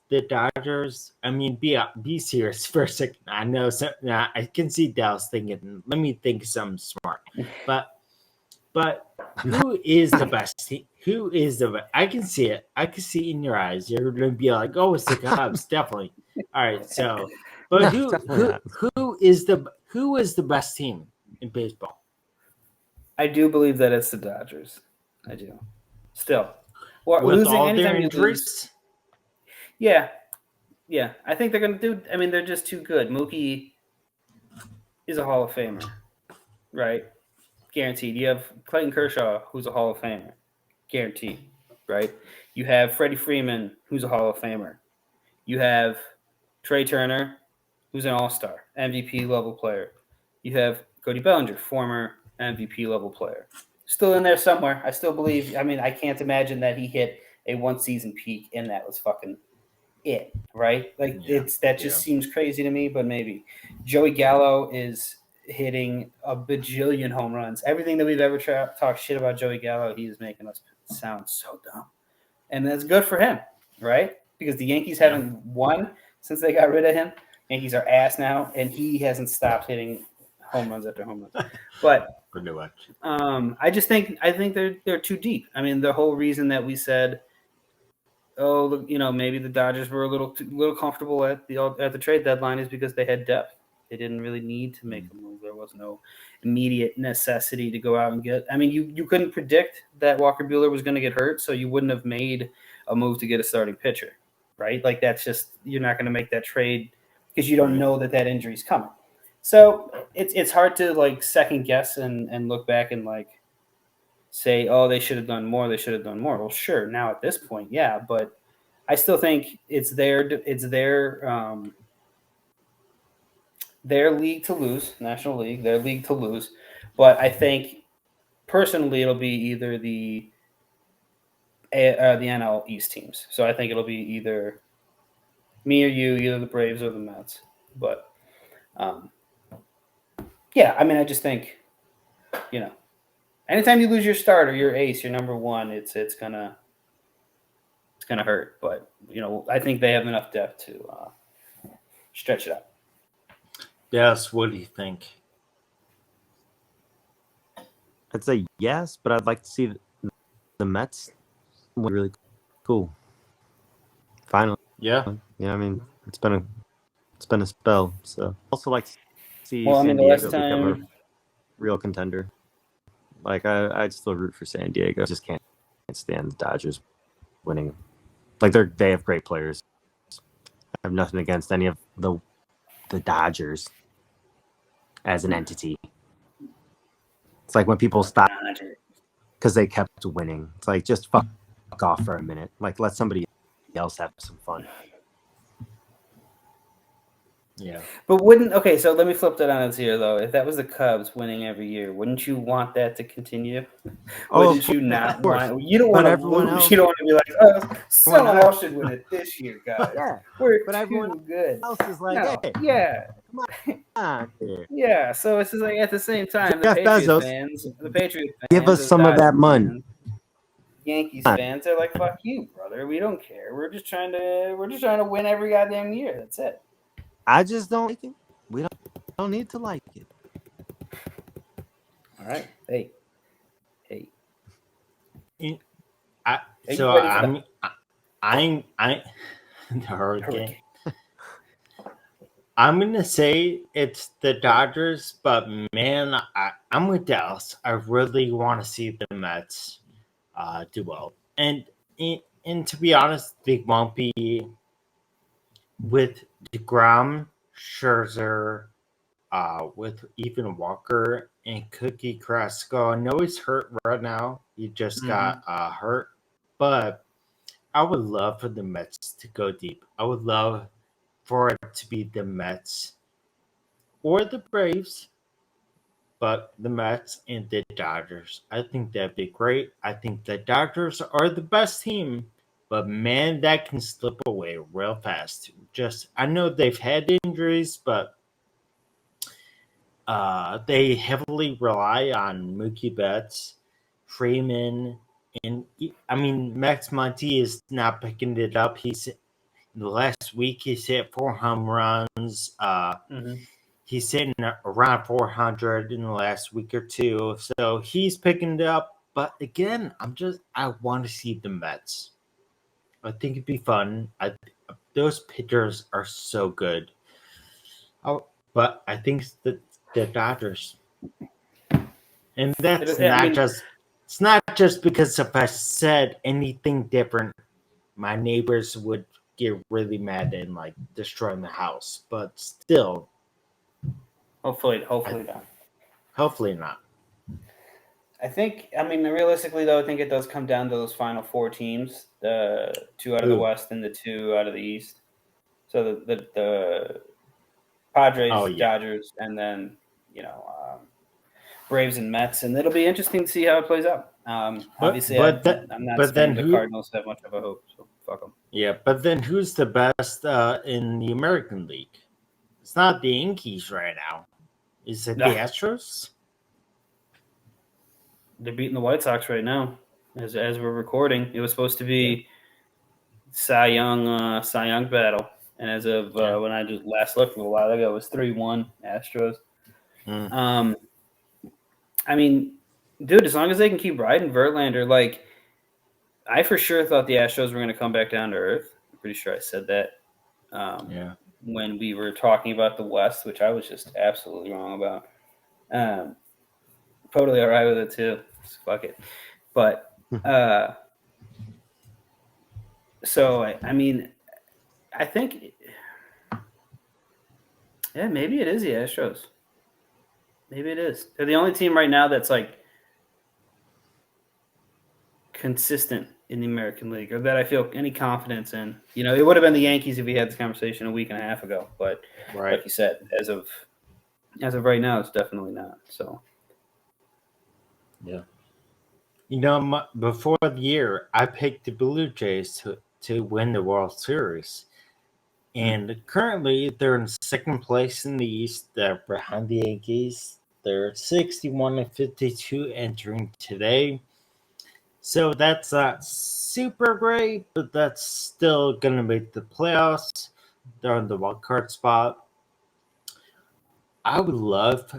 Speaker 1: the Dodgers? I mean, be serious for a second. I know I can see Dallas thinking, let me think something smart. But who is the best team? Who is the best? I can see it. I can see it in your eyes. You're going to be like, oh, it's the Cubs, definitely. All right, so, but who is the best team in baseball?
Speaker 3: I do believe that it's the Dodgers. I do. Still. Well,
Speaker 1: With
Speaker 3: losing
Speaker 1: all
Speaker 3: anytime
Speaker 1: their
Speaker 3: you
Speaker 1: injuries?
Speaker 3: lose. Yeah. Yeah. I think they're going to do. I mean, they're just too good. Mookie is a Hall of Famer, right? Guaranteed. You have Clayton Kershaw, who's a Hall of Famer. Guaranteed, right? You have Freddie Freeman, who's a Hall of Famer. You have Trey Turner, who's an all-star, MVP level player. You have Cody Bellinger, former MVP level player. Still in there somewhere. I still believe. I mean, I can't imagine that he hit a one-season peak and that was fucking it, right? Like that just seems crazy to me, but maybe. Joey Gallo is hitting a bajillion home runs. Everything that we've ever talked shit about Joey Gallo, he's making us sound so dumb. And that's good for him, right? Because the Yankees haven't won since they got rid of him. Yankees are ass now, and he hasn't stopped hitting home runs after home runs. But I think they're too deep. I mean, the whole reason that we said, oh, maybe the Dodgers were a little comfortable at the trade deadline is because they had depth. They didn't really need to make a move. There was no immediate necessity to go out and get. I mean, you couldn't predict that Walker Buehler was going to get hurt, so you wouldn't have made a move to get a starting pitcher, right? Like that's just you're not going to make that trade because you don't know that injury's coming. So it's hard to like second guess and look back and like say, oh, they should have done more. They should have done more. Well, sure. Now at this point, yeah, but I still think it's their league to lose, National League, their league to lose. But I think personally, it'll be either the NL East teams. So I think it'll be either me or you, either the Braves or the Mets. But yeah, I mean, I just think, anytime you lose your starter, your ace, your number one, it's gonna hurt. But I think they have enough depth to stretch it out.
Speaker 1: Yes, what do you think?
Speaker 4: I'd say yes, but I'd like to see the Mets really cool. Finally.
Speaker 1: Yeah.
Speaker 4: Yeah, I mean, it's been a spell. So also like to see
Speaker 3: San
Speaker 4: Diego become a real contender. Like I'd still root for San Diego. I just can't stand the Dodgers winning. Like they have great players. I have nothing against any of the the Dodgers as an entity. It's like when people stop because they kept winning. It's like, just fuck off for a minute. Like, let somebody else have some fun.
Speaker 1: Yeah.
Speaker 3: But so let me flip that on its here, though. If that was the Cubs winning every year, wouldn't you want that to continue? Wouldn't you not want? You don't want to lose. You don't want to be like, oh, someone else should win it this year, guys.
Speaker 4: Yeah,
Speaker 3: We're
Speaker 4: but
Speaker 3: too
Speaker 4: everyone
Speaker 3: good.
Speaker 4: else is like, hey,
Speaker 3: yeah,
Speaker 4: come on.
Speaker 3: yeah. So it's just like at the same time,
Speaker 4: Jeff
Speaker 3: the Patriots
Speaker 4: Bezos,
Speaker 3: fans,
Speaker 4: give us some of that money.
Speaker 3: Yankees fans are like, fuck you, brother. We don't care. We're just trying to win every goddamn year. That's it.
Speaker 4: I just don't like it. We don't need to like it.
Speaker 3: All right. Hey.
Speaker 1: The hurricane. I'm gonna say it's the Dodgers, but man, I'm with Dallas. I really want to see the Mets do well, and to be honest, they won't be with DeGrom, Scherzer, with even Walker and Cookie Carrasco. I know he's hurt right now. He just got hurt, but I would love for the Mets to go deep. I would love for it to be the Mets or the Braves, but the Mets and the Dodgers. I think that'd be great. I think the Dodgers are the best team, but man, that can slip away real fast. I know they've had injuries, but they heavily rely on Mookie Betts, Freeman, and Max Monty is not picking it up. In the last week, he's hit 4 home runs. He's sitting around 400 in the last week or two, so he's picking it up. But again, I want to see the Mets. I think it'd be fun. Those pitchers are so good. But I think the Dodgers, and it's not just because if I said anything different, my neighbors would get really mad and like destroy my house. But still,
Speaker 3: hopefully not.
Speaker 1: Hopefully not.
Speaker 3: I think, realistically, though, I think it does come down to those final 4 teams, the 2 out of the West and the 2 out of the East. So the Padres, Dodgers, and then, Braves and Mets. And it'll be interesting to see how it plays out. Obviously, I'm not saying the Cardinals have much of a hope, so fuck them.
Speaker 1: Yeah, but then who's the best in the American League? It's not the Yankees right now. Is it the Astros?
Speaker 3: They're beating the White Sox right now, as we're recording. It was supposed to be Cy Young battle, and as of when I just last looked a while ago, it was 3-1 Astros. Dude, as long as they can keep riding Verlander, like I for sure thought the Astros were going to come back down to earth. I'm pretty sure I said that. When we were talking about the West, which I was just absolutely wrong about. Totally all right with it too. Fuck it. But so I think maybe it is the Astros. Maybe it is. They're the only team right now that's like consistent in the American League, or that I feel any confidence in. It would have been the Yankees if we had this conversation a week and a half ago, but like you said, as of right now, it's definitely not. So.
Speaker 1: Yeah. Before the year, I picked the Blue Jays to win the World Series. And currently, they're in second place in the East. They're behind the Yankees. They're 61-52 entering today. So that's not super great, but that's still going to make the playoffs. They're on the wild card spot. I would love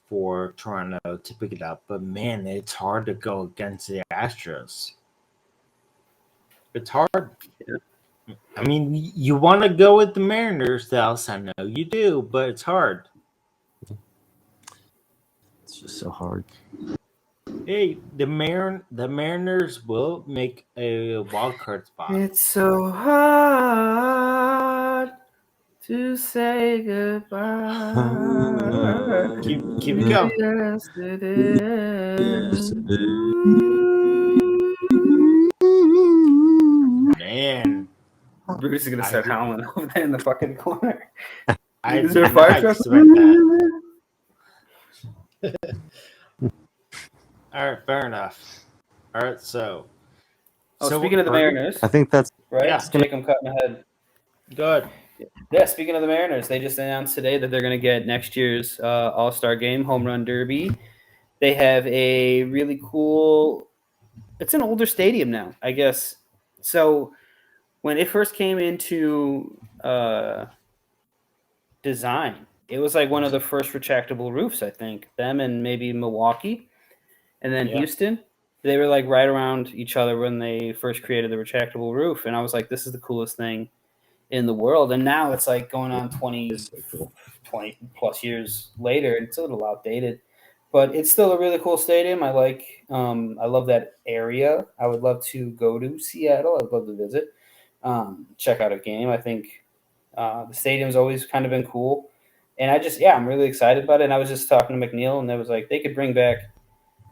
Speaker 1: for Toronto to pick it up, but man, it's hard to go against the Astros. It's hard. You want to go with the Mariners, Dallas. I know you do, but it's hard.
Speaker 4: It's just so hard.
Speaker 1: Hey, the Mariners will make a wild card spot.
Speaker 3: It's so hard to say goodbye.
Speaker 1: Keep it going.
Speaker 3: Yes, it is.
Speaker 1: Man,
Speaker 3: Bruce is gonna start howling over there in the fucking corner.
Speaker 1: I
Speaker 3: Is there a
Speaker 1: did
Speaker 3: fire
Speaker 1: not
Speaker 3: truck?
Speaker 1: expect that. All right, fair enough. All right, so.
Speaker 3: Speaking of the Mariners,
Speaker 4: I think that's
Speaker 3: right.
Speaker 1: Yeah.
Speaker 3: Jake, I'm cutting ahead.
Speaker 1: Good.
Speaker 3: Yeah, speaking of the Mariners, they just announced today that they're going to get next year's All-Star Game Home Run Derby. They have a really cool – it's an older stadium now, I guess. So when it first came into design, it was like one of the first retractable roofs, I think. Them and maybe Milwaukee and then Houston. They were like right around each other when they first created the retractable roof. And I was like, this is the coolest thing in the world. And now it's like going on 20 plus years later. It's a little outdated, but it's still a really cool stadium. I love that area. I would love to go to Seattle. I'd love to visit, check out a game. I think the stadium's always kind of been cool. And I'm really excited about it. And I was just talking to McNeil, and they was like, they could bring back,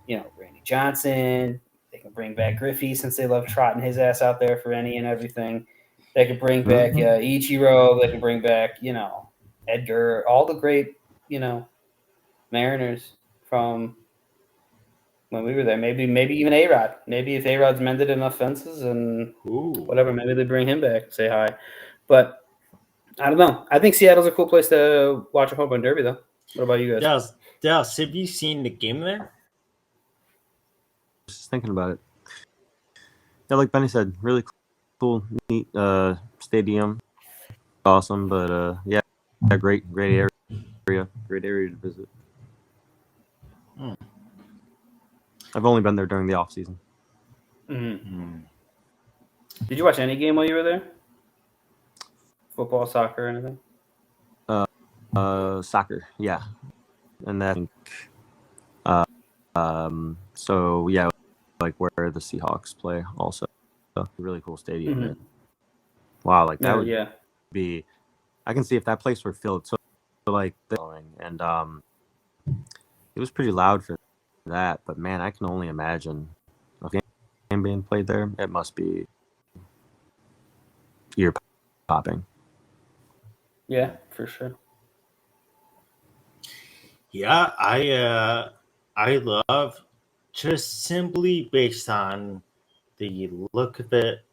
Speaker 3: Randy Johnson. They can bring back Griffey since they love trotting his ass out there for any and everything. They could bring back Ichiro. They could bring back, Edgar. All the great, Mariners from when we were there. Maybe even A-Rod. Maybe if A-Rod's mended enough fences and whatever, maybe they bring him back, say hi. But I don't know. I think Seattle's a cool place to watch a home run derby, though. What about you guys?
Speaker 1: Dallas, have you seen the game there?
Speaker 4: Just thinking about it. Yeah, like Benny said, really cool, neat stadium, awesome. But great area, great area to visit. I've only been there during the off season.
Speaker 3: Mm-hmm. Did you watch any game while you were there? Football, soccer, anything?
Speaker 4: Soccer, yeah, and then so yeah, like where the Seahawks play also. So, really cool stadium.
Speaker 3: Mm-hmm.
Speaker 4: Wow, like that would
Speaker 3: yeah.
Speaker 4: be. I can see if that place were filled. So like, and it was pretty loud for that. But man, I can only imagine a game being played there. It must be ear popping.
Speaker 3: Yeah, for sure.
Speaker 1: Yeah, I love just simply based on the look of it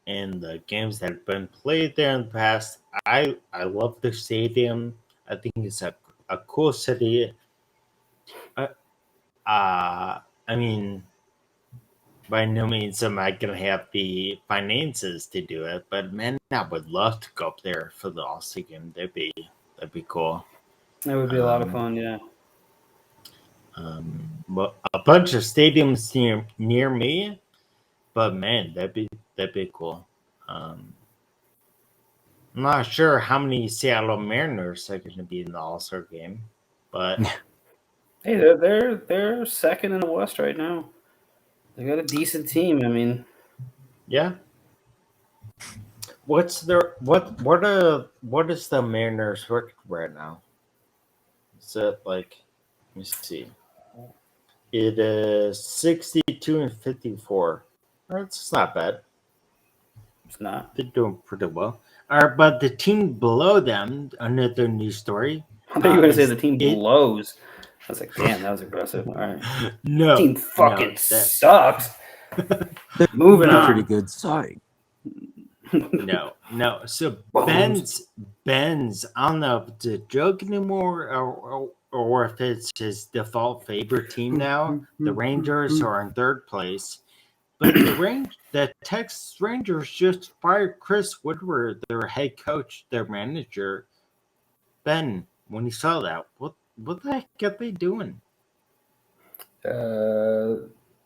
Speaker 1: and the games that have been played there in the past. I love the stadium. I think it's a cool city. I mean, by no means am I gonna have the finances to do it, but man, I would love to go up there for the All-Star game. That'd be cool.
Speaker 3: It would be a lot of fun, yeah.
Speaker 1: But a bunch of stadiums near me, but man, that'd be cool. I'm not sure how many Seattle Mariners are going to be in the All-Star game, but
Speaker 3: hey, they're second in the West right now. They got a decent team. I mean,
Speaker 1: yeah. What is the Mariners record right now? Is it like? Let me see. It is 62-54. It's not bad.
Speaker 3: it's not.
Speaker 1: They're doing pretty well. All right, but the team below them, another news story.
Speaker 3: I thought you were going to say the team blows. I was like, damn, that was aggressive. All right.
Speaker 1: No.
Speaker 3: Team fucking sucks. Moving on.
Speaker 4: Pretty good side.
Speaker 1: No. So Ben's, I don't know if it's a joke anymore or if it's his default favorite team now. The Rangers are in third place. But the Texas Rangers just fired Chris Woodward, their head coach, their manager. Ben, when you saw that, what the heck are they doing?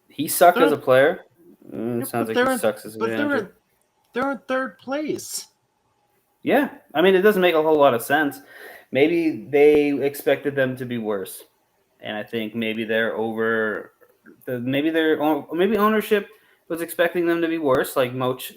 Speaker 3: He sucked as a player. Sounds like he sucks as a manager.
Speaker 1: They're in third place.
Speaker 3: Yeah, I mean, it doesn't make a whole lot of sense. Maybe they expected them to be worse, and I think maybe they're over. Maybe ownership was expecting them to be worse. Like most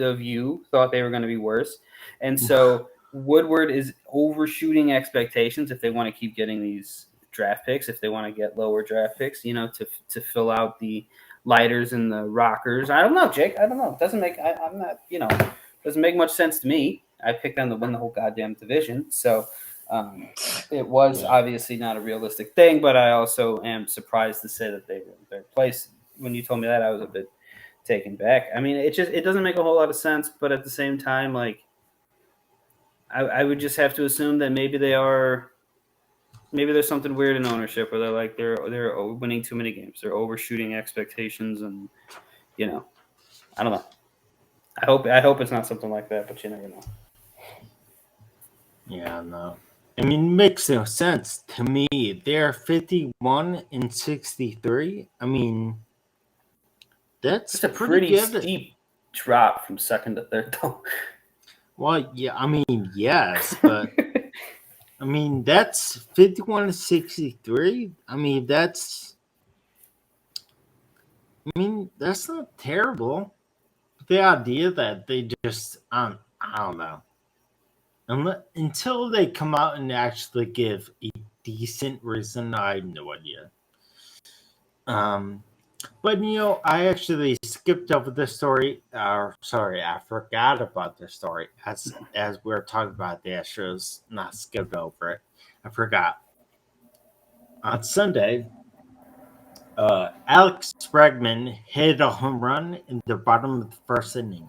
Speaker 3: of you thought they were going to be worse, and so Woodward is overshooting expectations if they want to keep getting these draft picks, if they want to get lower draft picks, to fill out the lighters and the rockers. I don't know, Jake. I don't know. It doesn't make I'm not, doesn't make much sense to me. I picked them to win the whole goddamn division. So it was obviously not a realistic thing, but I also am surprised to say that they were in third place. When you told me that, I was a bit taken back. I mean, it doesn't make a whole lot of sense, but at the same time, like, I would just have to assume that maybe there's something weird in ownership where they're winning too many games. They're overshooting expectations, and I don't know. I hope it's not something like that, but you never know.
Speaker 1: Yeah, no. I mean, it makes no sense to me. They're 51-63. I mean, that's
Speaker 3: a pretty
Speaker 1: good.
Speaker 3: Steep drop from second to third, though.
Speaker 1: Well, yeah, I mean, yes, but I mean, that's 51-63. I mean, that's not terrible. The idea that they just, I don't know. Until they come out and actually give a decent reason, I have no idea. But I actually skipped over the story. Sorry, I forgot about the story as we were talking about the Astros. Not skipped over it. I forgot. On Sunday, Alex Bregman hit a home run in the bottom of the first inning.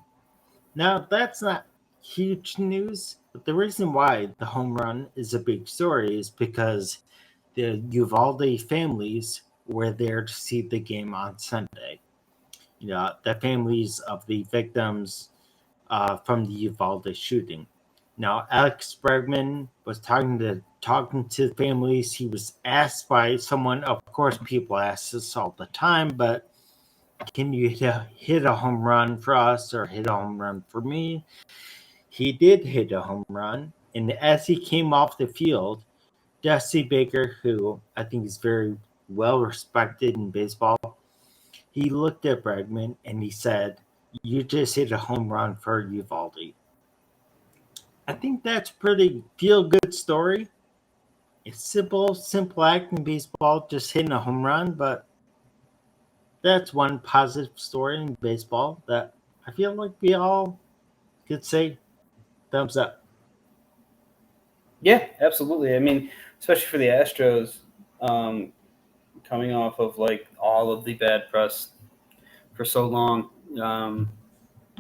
Speaker 1: Now that's not huge news, but the reason why the home run is a big story is because the Uvalde families were there to see the game on Sunday. The families of the victims from the Uvalde shooting. Now, Alex Bregman was talking to the families. He was asked by someone. Of course, people ask this all the time, but can you hit a home run for us or hit a home run for me? He did hit a home run, and as he came off the field, Dusty Baker, who I think is very well respected in baseball, he looked at Bregman and he said, "You just hit a home run for Uvalde." I think that's pretty feel-good story. It's simple act in baseball, just hitting a home run, but that's one positive story in baseball that I feel like we all could say thumbs up.
Speaker 3: Yeah, absolutely. I mean, especially for the Astros, coming off of like all of the bad press for so long.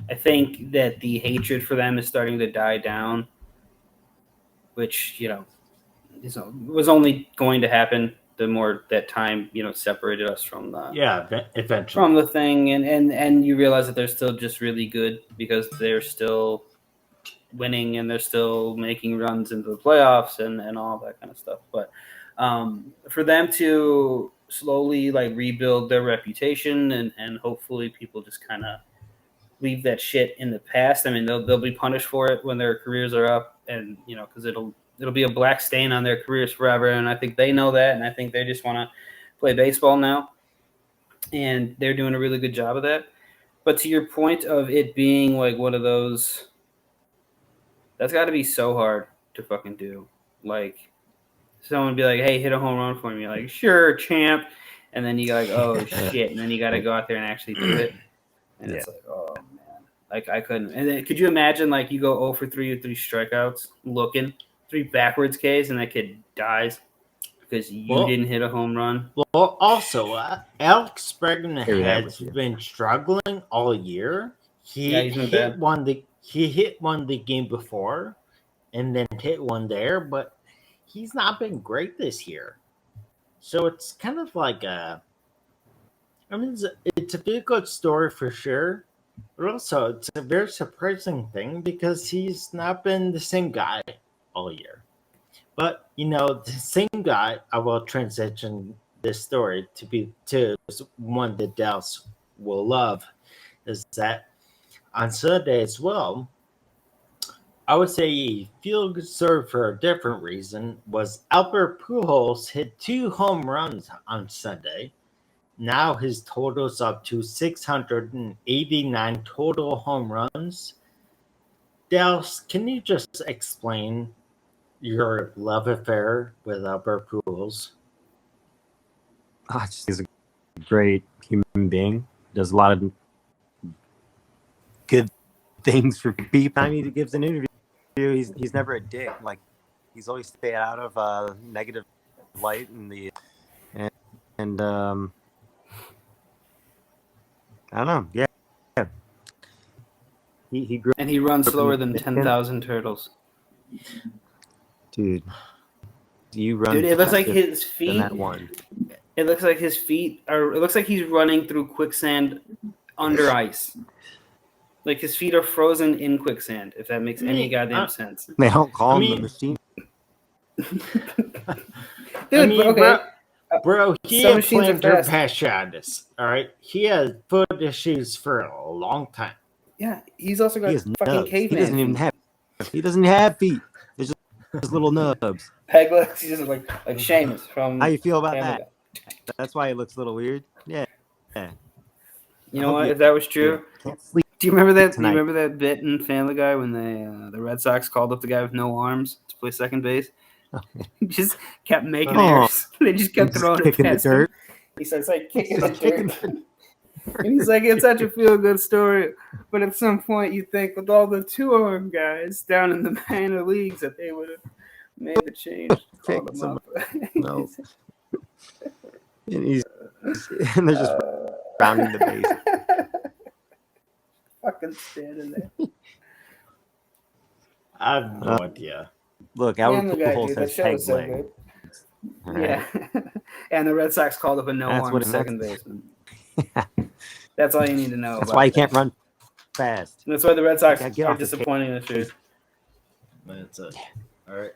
Speaker 3: I think that the hatred for them is starting to die down, which was only going to happen the more that time separated us from the
Speaker 1: eventually
Speaker 3: from the thing, and you realize that they're still just really good because they're still winning and they're still making runs into the playoffs and all that kind of stuff. But for them to slowly like rebuild their reputation and hopefully people just kind of leave that shit in the past. I mean, they'll be punished for it when their careers are up, and because it'll be a black stain on their careers forever. And I think they know that, and I think they just want to play baseball now, and they're doing a really good job of that. But to your point of it being like one of those, that's got to be so hard to fucking do. Like, someone be like, "Hey, hit a home run for me." Like, "Sure, champ." And then you got like, "Oh shit!" And then you got to go out there and actually do it. And it's like, oh man, like I couldn't. And then could you imagine like you go 0 for 3 with 3 strikeouts, looking 3 backwards Ks, and that kid dies because you didn't hit a home run?
Speaker 1: Well, also, Alex Bregman has been struggling all year. He hit one the game before, and then hit one there, but he's not been great this year. So it's kind of like it's a very good story for sure, but also it's a very surprising thing because he's not been the same guy all year. But the same guy, I will transition this story to one that Dallas will love, is that on Sunday as well, I would say a feel-good story for a different reason was Albert Pujols hit 2 home runs on Sunday. Now his total's up to 689 total home runs. Dallas, can you just explain your love affair with Albert Pujols?
Speaker 4: He's a great human being. Does a lot of good things for people. Time he gives an interview, he's never a dick. Like he's always stayed out of negative light and I don't know. Yeah. He grew
Speaker 3: And he runs
Speaker 4: up
Speaker 3: slower
Speaker 4: in
Speaker 3: than
Speaker 4: Michigan.
Speaker 3: 10,000 turtles.
Speaker 4: Dude, you run.
Speaker 3: Dude, it looks like
Speaker 4: faster
Speaker 3: his
Speaker 4: than
Speaker 3: feet.
Speaker 4: that one.
Speaker 3: It looks like his feet are. It looks like he's running through quicksand under ice. Like his feet are frozen in quicksand. If that makes any goddamn sense.
Speaker 4: They don't call him the machine.
Speaker 3: Dude, okay.
Speaker 1: Bro, he
Speaker 3: Some
Speaker 1: had
Speaker 3: machines are
Speaker 1: plantar
Speaker 3: fast.
Speaker 1: fasciitis. All right, he had foot issues for a long time.
Speaker 3: Yeah, he's also got
Speaker 4: He has
Speaker 3: fucking
Speaker 4: nubs.
Speaker 3: caveman.
Speaker 4: He doesn't even
Speaker 3: feet.
Speaker 4: have. He doesn't have feet. There's just little nubs.
Speaker 3: Peg legs. He's just like Seamus from.
Speaker 4: How you feel about
Speaker 3: Family
Speaker 4: that? That's why it looks a little weird. Yeah.
Speaker 3: You know what? If that was true,
Speaker 4: Can't sleep.
Speaker 3: do you remember that?
Speaker 4: tonight.
Speaker 3: Do you remember that bit in Family Guy when the Red Sox called up the guy with no arms to play second base? He just kept making errors. They just kept throwing it
Speaker 4: kicking the
Speaker 3: past him.
Speaker 4: dirt.
Speaker 3: He starts like kicking the
Speaker 4: Kicking
Speaker 3: dirt. And he's like, it's such a feel-good story. But at some point, you think with all the two-arm guys down in the minor leagues that they would have made the change.
Speaker 4: Pick
Speaker 3: Called him
Speaker 4: some-
Speaker 3: up.
Speaker 4: No. And they're just rounding the base.
Speaker 3: Fucking standing there.
Speaker 1: I have no idea.
Speaker 4: Look, Albert
Speaker 3: Family Guy,
Speaker 4: Pujols
Speaker 3: dude. That
Speaker 4: has
Speaker 3: show
Speaker 4: peg
Speaker 3: was so
Speaker 4: leg.
Speaker 3: good.
Speaker 4: All right.
Speaker 3: Yeah. And the Red Sox called up a no-arm
Speaker 4: what-
Speaker 3: second baseman. That's all you need to know.
Speaker 4: That's
Speaker 3: about
Speaker 4: why you
Speaker 3: that.
Speaker 4: can't run fast.
Speaker 3: That's why the Red Sox
Speaker 4: Yeah, get
Speaker 3: are
Speaker 4: off the
Speaker 3: disappointing this year.
Speaker 1: That's it. All right.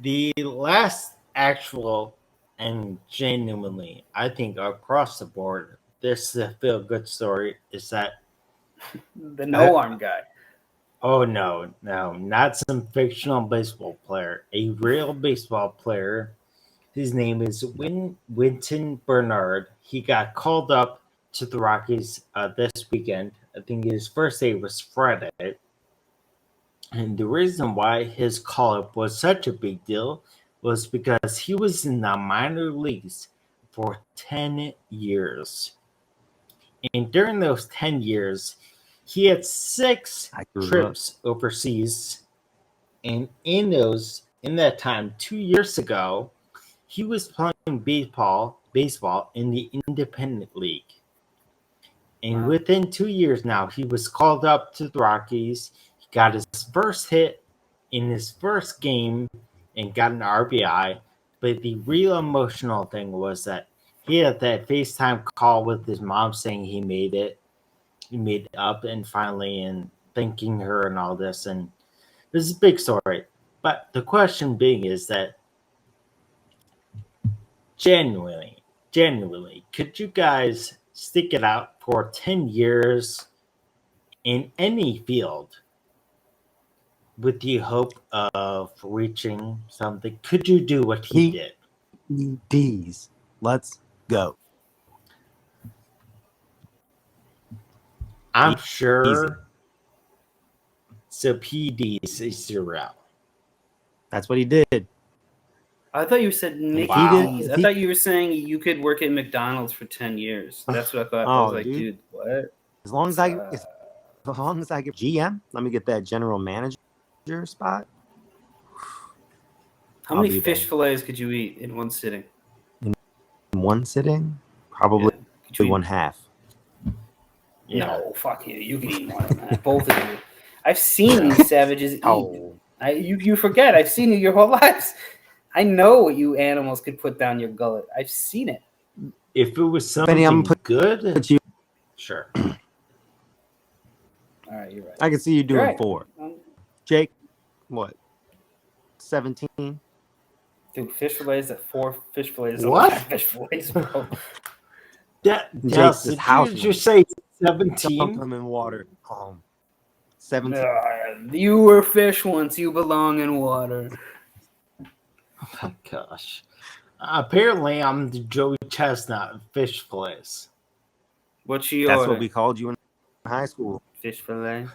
Speaker 1: The last actual and genuinely, I think across the board, this is a feel-good story. Is that
Speaker 3: The no-arm guy.
Speaker 1: oh no, not some fictional baseball player, a real baseball player. His name is Winton Bernard. He got called up to the Rockies this weekend. I think his first day was Friday. And the reason why his call-up was such a big deal was because he was in the minor leagues for 10 years. And during those 10 years, he had 6
Speaker 4: I grew
Speaker 1: trips overseas. And in that time, 2 years ago, he was playing baseball in the independent league. And
Speaker 3: Wow.
Speaker 1: within 2 years now, he was called up to the Rockies. He got his first hit in his first game and got an RBI. But the real emotional thing was that he had that FaceTime call with his mom saying he made it. He made it up and finally and thanking her and all this. And this is a big story. But the question being is that genuinely, could you guys stick it out for 10 years in any field with the hope of reaching something? Could you do what he did?
Speaker 4: PEDs. Let's go.
Speaker 1: I'm sure. So PEDs is your route.
Speaker 4: That's what he did.
Speaker 3: I thought you said Mickey
Speaker 1: Wow.
Speaker 3: D's. I thought you were saying you could work at McDonald's for 10 years. That's what I thought. I was like, dude, what?
Speaker 4: As long as I get GM, let me get that general manager spot.
Speaker 3: How
Speaker 4: I'll
Speaker 3: many
Speaker 4: be
Speaker 3: fish
Speaker 4: there.
Speaker 3: fillets could you eat in one sitting?
Speaker 4: In one sitting, probably
Speaker 3: Yeah. Could you eat-
Speaker 4: one half.
Speaker 1: Yeah.
Speaker 3: No, fuck you. You can eat more than that. Both of you. I've seen these savages eat.
Speaker 4: Oh,
Speaker 3: You forget. I've seen you your whole lives. I know what you animals could put down your gullet. I've seen it.
Speaker 1: If it was something
Speaker 4: Benny, I'm gonna
Speaker 1: good,
Speaker 4: but you,
Speaker 1: sure.
Speaker 3: All right, you're right.
Speaker 4: I can see you doing
Speaker 3: Right.
Speaker 4: 4. Jake, what? 17.
Speaker 3: Dude, fish fillets at 4 fish fillets.
Speaker 1: What?
Speaker 3: Fish fillets, bro.
Speaker 1: Yes,
Speaker 4: this
Speaker 1: did
Speaker 4: house
Speaker 1: you just say
Speaker 4: Dunk
Speaker 1: 17?
Speaker 4: them in water. 17.
Speaker 3: You were fish once. You belong in water.
Speaker 1: Oh my gosh. Apparently, I'm the Joey Chestnut of fish fillets.
Speaker 3: What's your
Speaker 4: That's
Speaker 3: order?
Speaker 4: what we called you in high school.
Speaker 3: Fish fillet.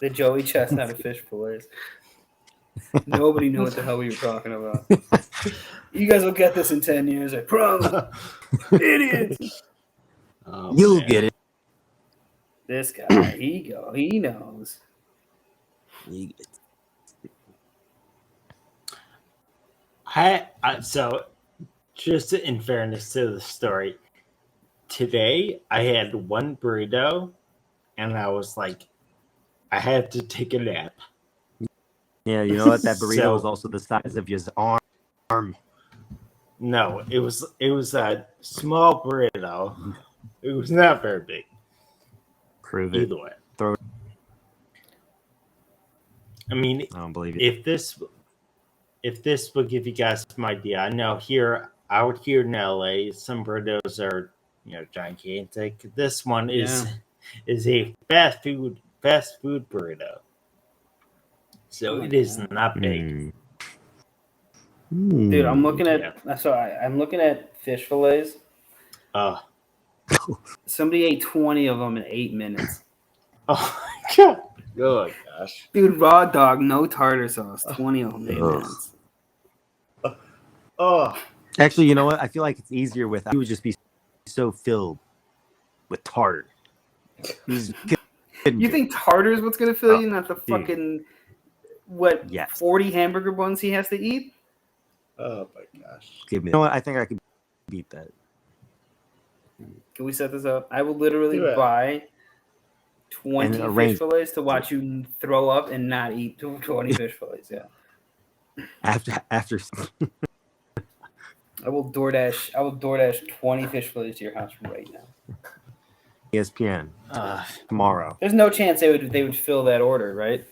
Speaker 3: The Joey Chestnut of fish fillets. Nobody knew what the hell we were talking about. You guys will get this in 10 years, I promise. Idiots.
Speaker 1: Oh,
Speaker 4: You'll
Speaker 1: man.
Speaker 4: get it.
Speaker 3: This guy, he knows.
Speaker 1: So, just in fairness to the story, today I had one burrito, and I was like, I had to take a nap.
Speaker 4: Yeah, you know what? That burrito
Speaker 1: So-
Speaker 4: was also the size of your arm.
Speaker 1: No, it was a small burrito. It was not very big.
Speaker 4: Prove it.
Speaker 1: Either way,
Speaker 4: Throw it.
Speaker 1: I mean,
Speaker 4: I don't believe it.
Speaker 1: if this will give you guys some idea, I know out here in LA, some burritos are gigantic. This one is a fast food burrito, so it is not big.
Speaker 3: Dude, I'm looking at
Speaker 1: Yeah.
Speaker 3: I'm looking at fish fillets.
Speaker 1: Oh
Speaker 3: Somebody ate 20 of them in 8 minutes.
Speaker 1: my god! Oh my gosh!
Speaker 3: Dude, raw dog, no tartar sauce. 20 of them in 8
Speaker 4: Ugh.
Speaker 3: minutes.
Speaker 1: Oh,
Speaker 4: Actually, you know what? I feel like it's easier with. He would just be so filled with tartar. He's
Speaker 3: You think tartar is what's gonna fill you, not the
Speaker 4: dude.
Speaker 3: fucking
Speaker 4: Yes.
Speaker 3: 40 hamburger buns he has to eat?
Speaker 1: oh my gosh!
Speaker 4: Give me. You know what? I think I could beat that.
Speaker 3: Can we set this up? I will literally
Speaker 1: Do it.
Speaker 3: buy 20
Speaker 4: And
Speaker 3: fish
Speaker 4: arrange-
Speaker 3: fillets to watch you throw up and not eat 20 fish fillets. Yeah,
Speaker 4: After
Speaker 3: I will DoorDash 20 fish fillets to your house right now.
Speaker 4: ESPN
Speaker 1: Uh,
Speaker 4: tomorrow,
Speaker 3: There's no chance they would fill that order, right?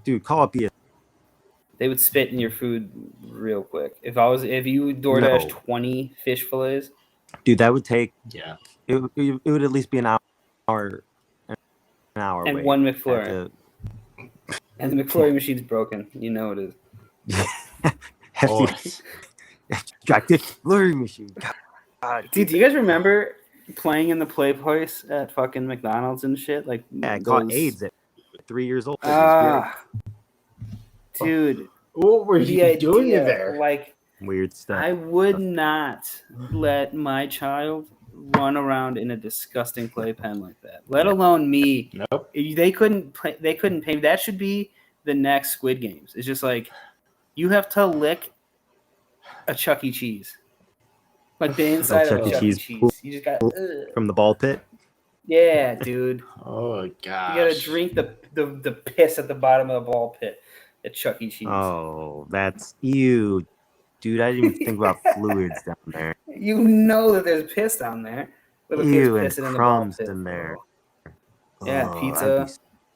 Speaker 4: dude. Call up ESPN.
Speaker 3: They would spit in your food real quick. If you DoorDash
Speaker 4: No.
Speaker 3: 20 fish fillets,
Speaker 4: Dude, that would take.
Speaker 1: yeah.
Speaker 4: It would at least be an hour. An hour.
Speaker 3: and
Speaker 4: wait.
Speaker 3: one
Speaker 4: At
Speaker 3: McFlurry, and the McFlurry machine's broken. You know it is.
Speaker 1: Oh,
Speaker 4: Extracted flurry machine. God.
Speaker 3: Dude, do you guys remember playing in the play place at fucking McDonald's and shit? Like,
Speaker 4: Yeah, I caught AIDS at 3 years old.
Speaker 3: Dude,
Speaker 1: what were
Speaker 3: the
Speaker 1: you doing
Speaker 3: idea,
Speaker 1: there?
Speaker 3: Like,
Speaker 4: Weird stuff.
Speaker 3: I would not let my child run around in a disgusting playpen like that. Let alone me.
Speaker 1: Nope.
Speaker 3: They couldn't pay. That should be the next Squid Games. It's just like you have to lick a Chuck E. Cheese, like the inside of a Chuck E. Cheese. You just got
Speaker 4: From the ball pit.
Speaker 3: yeah, dude.
Speaker 1: Oh gosh!
Speaker 3: You gotta drink the piss at the bottom of the ball pit at Chuck E. Cheese.
Speaker 4: Oh, that's ew. Dude, I didn't even think about fluids down there.
Speaker 3: You know that there's piss down there. Little kids
Speaker 4: Ew, and
Speaker 3: pissing in the ball
Speaker 4: crumbs
Speaker 3: pit.
Speaker 4: in there.
Speaker 3: Yeah,
Speaker 4: Oh,
Speaker 3: pizza.
Speaker 4: that'd be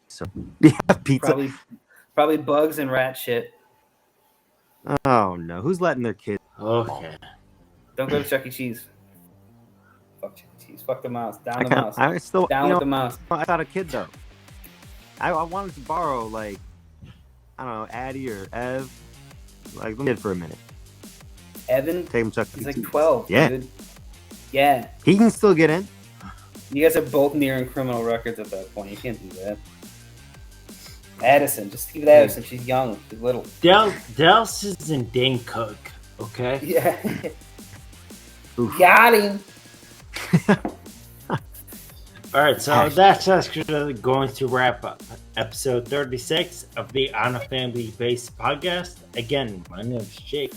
Speaker 4: so yeah, pizza.
Speaker 3: Probably bugs and rat shit.
Speaker 4: Oh no, who's letting their kids?
Speaker 1: Okay.
Speaker 3: Don't go to Chuck E. Cheese. Fuck Chuck E. Cheese. Fuck the mouse. Down the mouse.
Speaker 4: I still
Speaker 3: Down with the mouse.
Speaker 4: I thought a kid though. I wanted to borrow like I don't know Addie or Ev, like let me for a minute.
Speaker 3: Evan,
Speaker 4: Take him Chuck E.
Speaker 3: he's like
Speaker 4: Cheese.
Speaker 3: 12,
Speaker 4: Yeah,
Speaker 3: dude. Yeah.
Speaker 4: he can still get in.
Speaker 3: You guys are both nearing criminal records at that point. You can't do that. Addison, just keep it Addison. She's young. She's little.
Speaker 1: Dallas isn't Dane Cook, okay?
Speaker 3: Yeah.
Speaker 4: Oof.
Speaker 3: Got him.
Speaker 1: All right, so that's actually going to wrap up episode 36 of the On a Family Based podcast. Again, my name is Jake.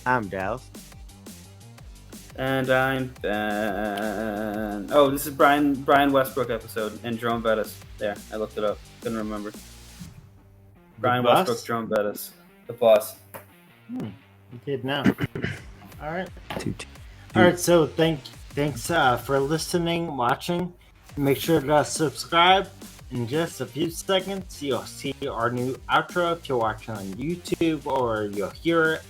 Speaker 4: I'm Dallas.
Speaker 3: And I'm Ben. Oh, this is Brian Westbrook episode and Jerome Bettis. There, I looked it up. Couldn't remember. Brian
Speaker 1: boss?
Speaker 3: Westbrook, Jerome Bettis. The boss.
Speaker 1: You did now. All right.
Speaker 4: Toot.
Speaker 1: All right, so thanks for listening, watching. Make sure to subscribe. In just a few seconds, you'll see our new outro if you're watching on YouTube, or you'll hear it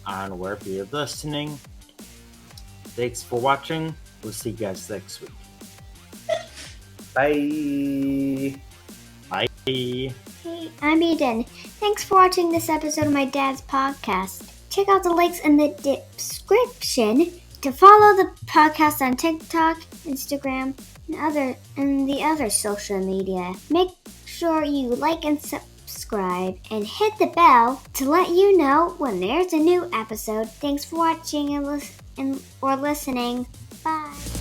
Speaker 1: on wherever you're listening. Thanks for watching. We'll see you guys next week.
Speaker 3: Bye.
Speaker 1: Bye.
Speaker 5: Hey, I'm Eden. Thanks for watching this episode of my dad's podcast. Check out the links in the description to follow the podcast on TikTok, Instagram, and the other social media. Make sure you like and subscribe and hit the bell to let you know when there's a new episode. Thanks for watching or listening. Bye.